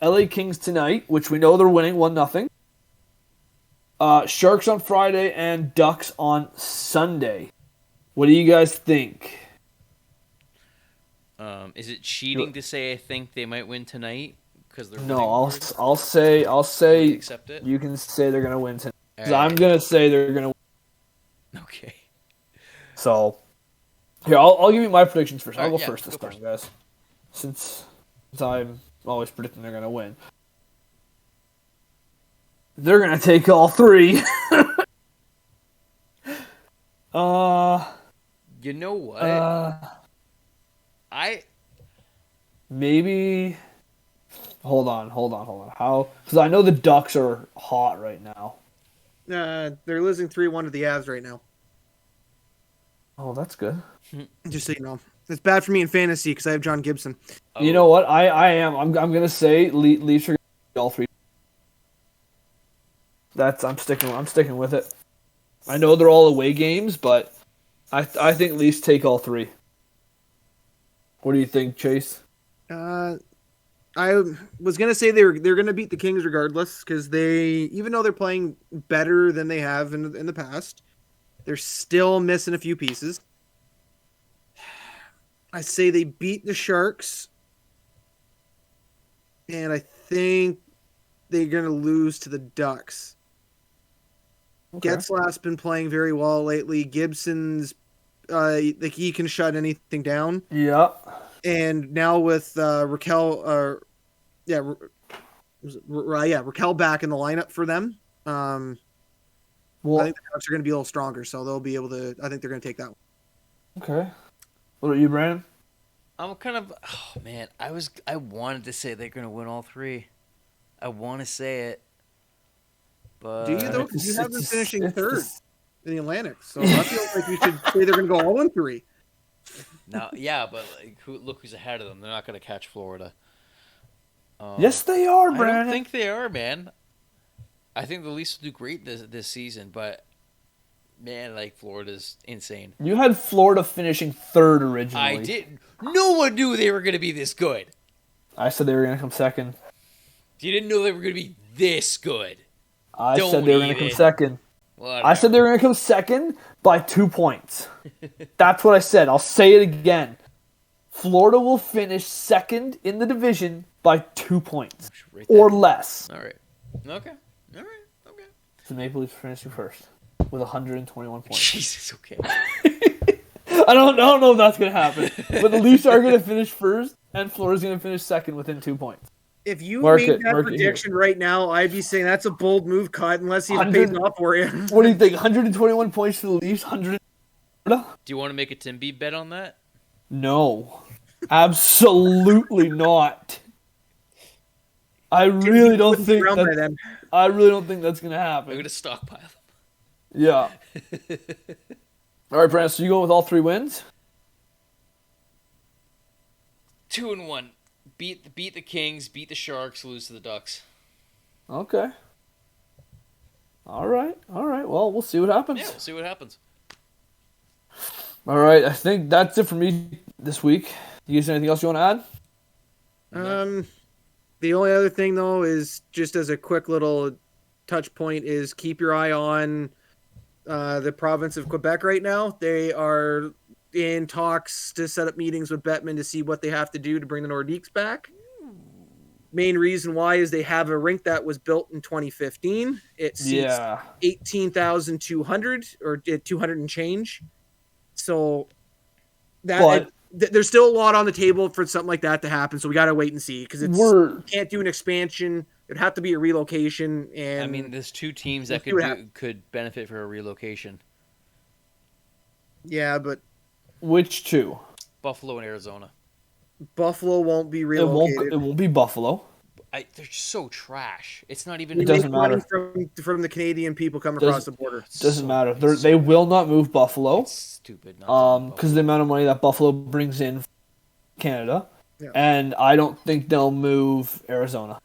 LA Kings tonight, which we know they're winning 1-0. Sharks on Friday and Ducks on Sunday. What do you guys think? Is it cheating to say I think they might win tonight because they're no? I'll say accept it. You can say they're gonna win tonight. Right. I'm gonna say they're gonna win. Okay. So here, I'll give you my predictions first. I'll go first this time, guys. Since I'm always predicting they're gonna win. They're gonna take all 3. You know what? Maybe. Hold on. How? Because I know the Ducks are hot right now. They're losing 3-1 to the Avs right now. Oh, that's good. Just so you know, it's bad for me in fantasy because I have John Gibson. Oh. You know what? I am. I'm gonna say Leafs are gonna take all 3. I'm sticking with it. I know they're all away games, but I think Leafs take all 3. What do you think, Chase? I was gonna say they're gonna beat the Kings regardless because even though they're playing better than they have in the past, they're still missing a few pieces. I say they beat the Sharks, and I think they're gonna lose to the Ducks. Okay. Getzlaf's been playing very well lately. Gibson's he can shut anything down. Yeah. And now with Raquel, Raquel back in the lineup for them. I Well, think the Ducks are going to be a little stronger, so they'll be able to. I think they're going to take that one. okay. What about you, Brandon? I'm kind of. Oh man, I wanted to say they're gonna win all three. I want to say it, but Do you though? Because you have them finishing third It's in the Atlantic, so I feel like we should say they're going to go all in three. no, yeah, but look who's ahead of them. They're not gonna catch Florida. yes, they are, I Brandon. don't think they are, man. I think the Leafs will do great this season, but man, like Florida's insane. You had Florida finishing third originally. I didn't. No one knew they were going to be this good. I said they were going to come second. You didn't know they were going to be this good. I Don't said they were going eat to come it. second. Whatever. I said they were going to come second by 2 points. That's what I said. I'll say it again. Florida will finish second in the division by 2 points Right there. or less. All right. Okay. All right. Okay. The Maple Leafs finishing first with 121 points. Jesus. Okay. I don't know if that's going to happen. But the Leafs are going to finish first, and Florida's going to finish second within 2 points. If you Mark made it that here. prediction right now, I'd be saying that's a bold move, cut, unless he pays off for you. What do you think? 121 points for the Leafs, 100 Florida? Do you want to make a Tim B bet on that? No. Absolutely not. I really don't think Around by that, then. I really don't think that's going to I'm happen. going to stockpile them. Yeah. All right, Brandon, so you go with all 3 wins? 2-1. Beat the Kings, beat the Sharks, lose to the Ducks. Okay. All right. Well, we'll see what happens. Yeah, we'll see what happens. All right, I think that's it for me this week. You guys have anything else you want to add? The only other thing though is just as a quick little touch point is keep your eye on the province of Quebec right now. They are in talks to set up meetings with Bettman to see what they have to do to bring the Nordiques back. Main reason why is they have a rink that was built in 2015. It seats 18,200 or 200 and change. So that there's still a lot on the table for something like that to happen. So we got to wait and see because you can't do an expansion. It'd have to be a relocation. And I mean, there's 2 teams that could benefit for a relocation. Yeah, but Which 2? Buffalo and Arizona. Buffalo won't be relocated. It won't be Buffalo. They're so trash. It's not even. It doesn't matter from the Canadian people coming across the border. Doesn't matter. They will not move Buffalo. It's stupid. Because the amount of money that Buffalo brings in from Canada, and I don't think they'll move Arizona.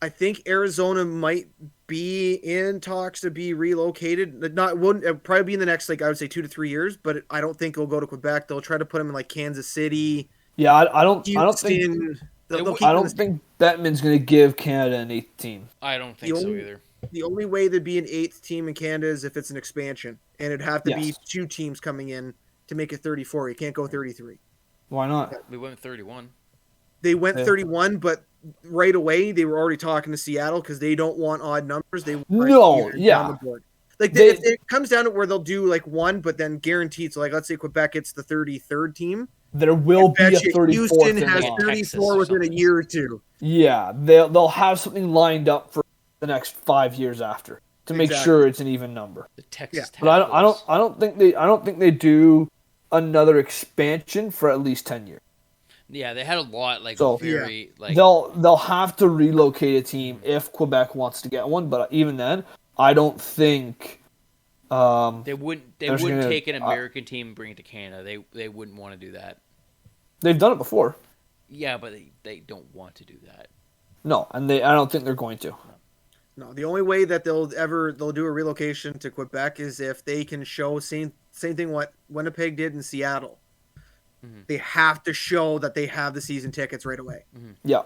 I think Arizona might be in talks to be relocated. It'll probably be in the next I would say 2 to 3 years, but I don't think it'll go to Quebec. They'll try to put them in Kansas City. Yeah, I don't think Bettman's going to give Canada an 8th team. I don't think so either. The only way there'd be an 8th team in Canada is if it's an expansion, and it'd have to be 2 teams coming in to make it 34. You can't go 33. Why not? We went 31. They went 31, but right away they were already talking to Seattle because they don't want odd numbers. They want down the board. If it comes down to where they'll do 1, but then guaranteed. So let's say Quebec, it's the 33rd team. There will be a 34th. Houston has 34 within a year or 2. Yeah, they'll have something lined up for the next 5 years after to make sure it's an even number. The Texas, but I don't think they do another expansion for at least 10 years. Yeah, they had a lot they'll have to relocate a team if Quebec wants to get one, but even then, I don't think they wouldn't take an American team and bring it to Canada. They wouldn't want to do that. They've done it before. Yeah, but they don't want to do that. No, and I don't think they're going to. No, the only way that they'll do a relocation to Quebec is if they can show same thing what Winnipeg did in Seattle. Mm-hmm. They have to show that they have the season tickets right away. Mm-hmm. Yeah.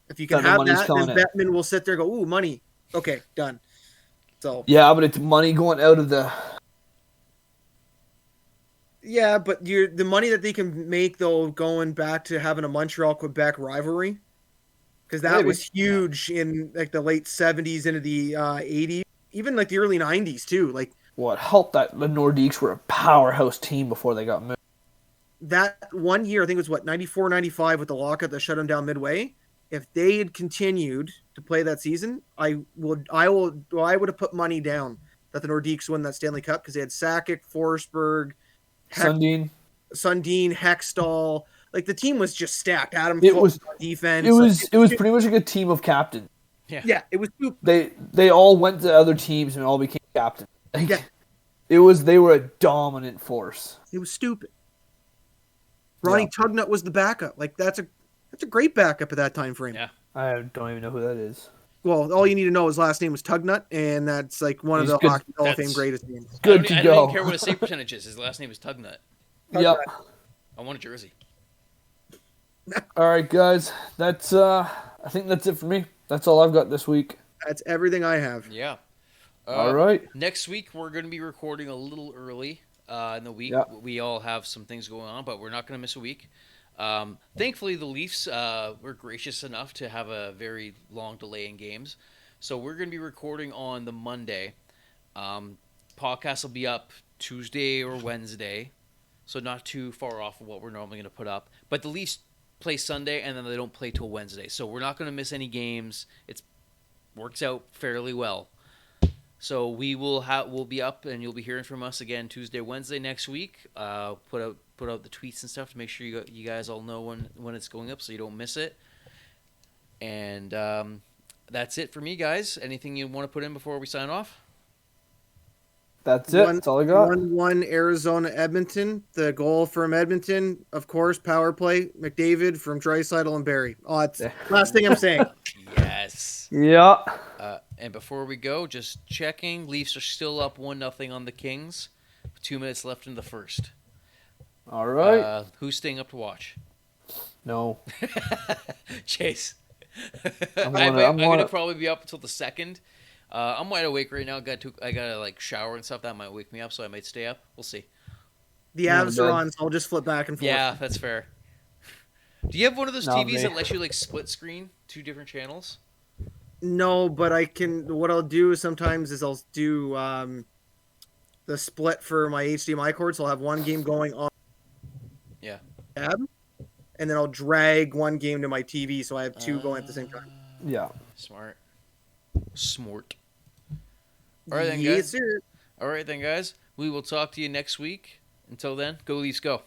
If you can have that, then Bettman will sit there and go, ooh, money. Okay, done. So yeah, but it's money going out of the. Yeah, but the money that they can make though, going back to having a Montreal-Quebec rivalry, because that was huge in the late '70s into the '80s, even the early '90s too. What helped that the Nordiques were a powerhouse team before they got moved. That one year, I think it was 94, 95 with the lockout that shut them down midway. if they had continued to play that season, I would have put money down that the Nordiques win that Stanley Cup because they had Sakic, Forsberg, Sundin, Hextall. Like the team was just stacked. Adam It Cole was- on defense. it was pretty much like a team of captains. Yeah, it was stupid. They all went to other teams and all became captains. Like, Yeah. they were a dominant force. It was stupid. Ronnie Tugnut was the backup. Like that's a great backup at that time frame. Yeah. I don't even know who that is. Well, all you need to know his last name was Tugnut, and that's like one He's of the good. Hockey Hall of Fame That's- greatest names. Good I to don't go. even care what his save percentage is. His last name is Tugnut. Yep. I want a jersey. All right, guys. That's I think that's it for me. That's all I've got this week. That's everything I have. Yeah. All right. Next week we're going to be recording a little early in the week. Yeah. We all have some things going on, but we're not going to miss a week. Thankfully, the Leafs were gracious enough to have a very long delay in games, so we're going to be recording on the Monday. Podcast will be up Tuesday or Wednesday, so not too far off of what we're normally going to put up. But the Leafs play Sunday, and then they don't play till Wednesday, so we're not going to miss any games. It works out fairly well. So we'll be up, and you'll be hearing from us again Tuesday, Wednesday next week. Put out the tweets and stuff to make sure you guys all know when it's going up, so you don't miss it. And that's it for me, guys. Anything you want to put in before we sign off? That's it. That's all I got. 1-1 Arizona Edmonton. The goal from Edmonton, of course, power play. McDavid from Draisaitl and Barrie. Oh, that's last thing I'm saying. Yes. Yeah. And before we go, just checking. Leafs are still up 1-0 on the Kings. 2 minutes left in the first. All right. Who's staying up to watch? No. Chase. I'm I'm gonna gonna probably be up until the second. I'm wide awake right now. I gotta like shower and stuff. That might wake me up, so I might stay up. We'll see. The Avs are on, so I'll just flip back and forth. Yeah, that's fair. Do you have one of those Not TVs me. that lets you like split screen 2 different channels? No, but I can. What I'll do sometimes is I'll do the split for my HDMI cord. So I'll have one game going on. Yeah. Tab, and then I'll drag one game to my TV, so I have 2 going at the same time. Yeah. Smart. Smart. All right then, Yes, guys. sir. All right then, guys. We will talk to you next week. Until then, go Leafs, go.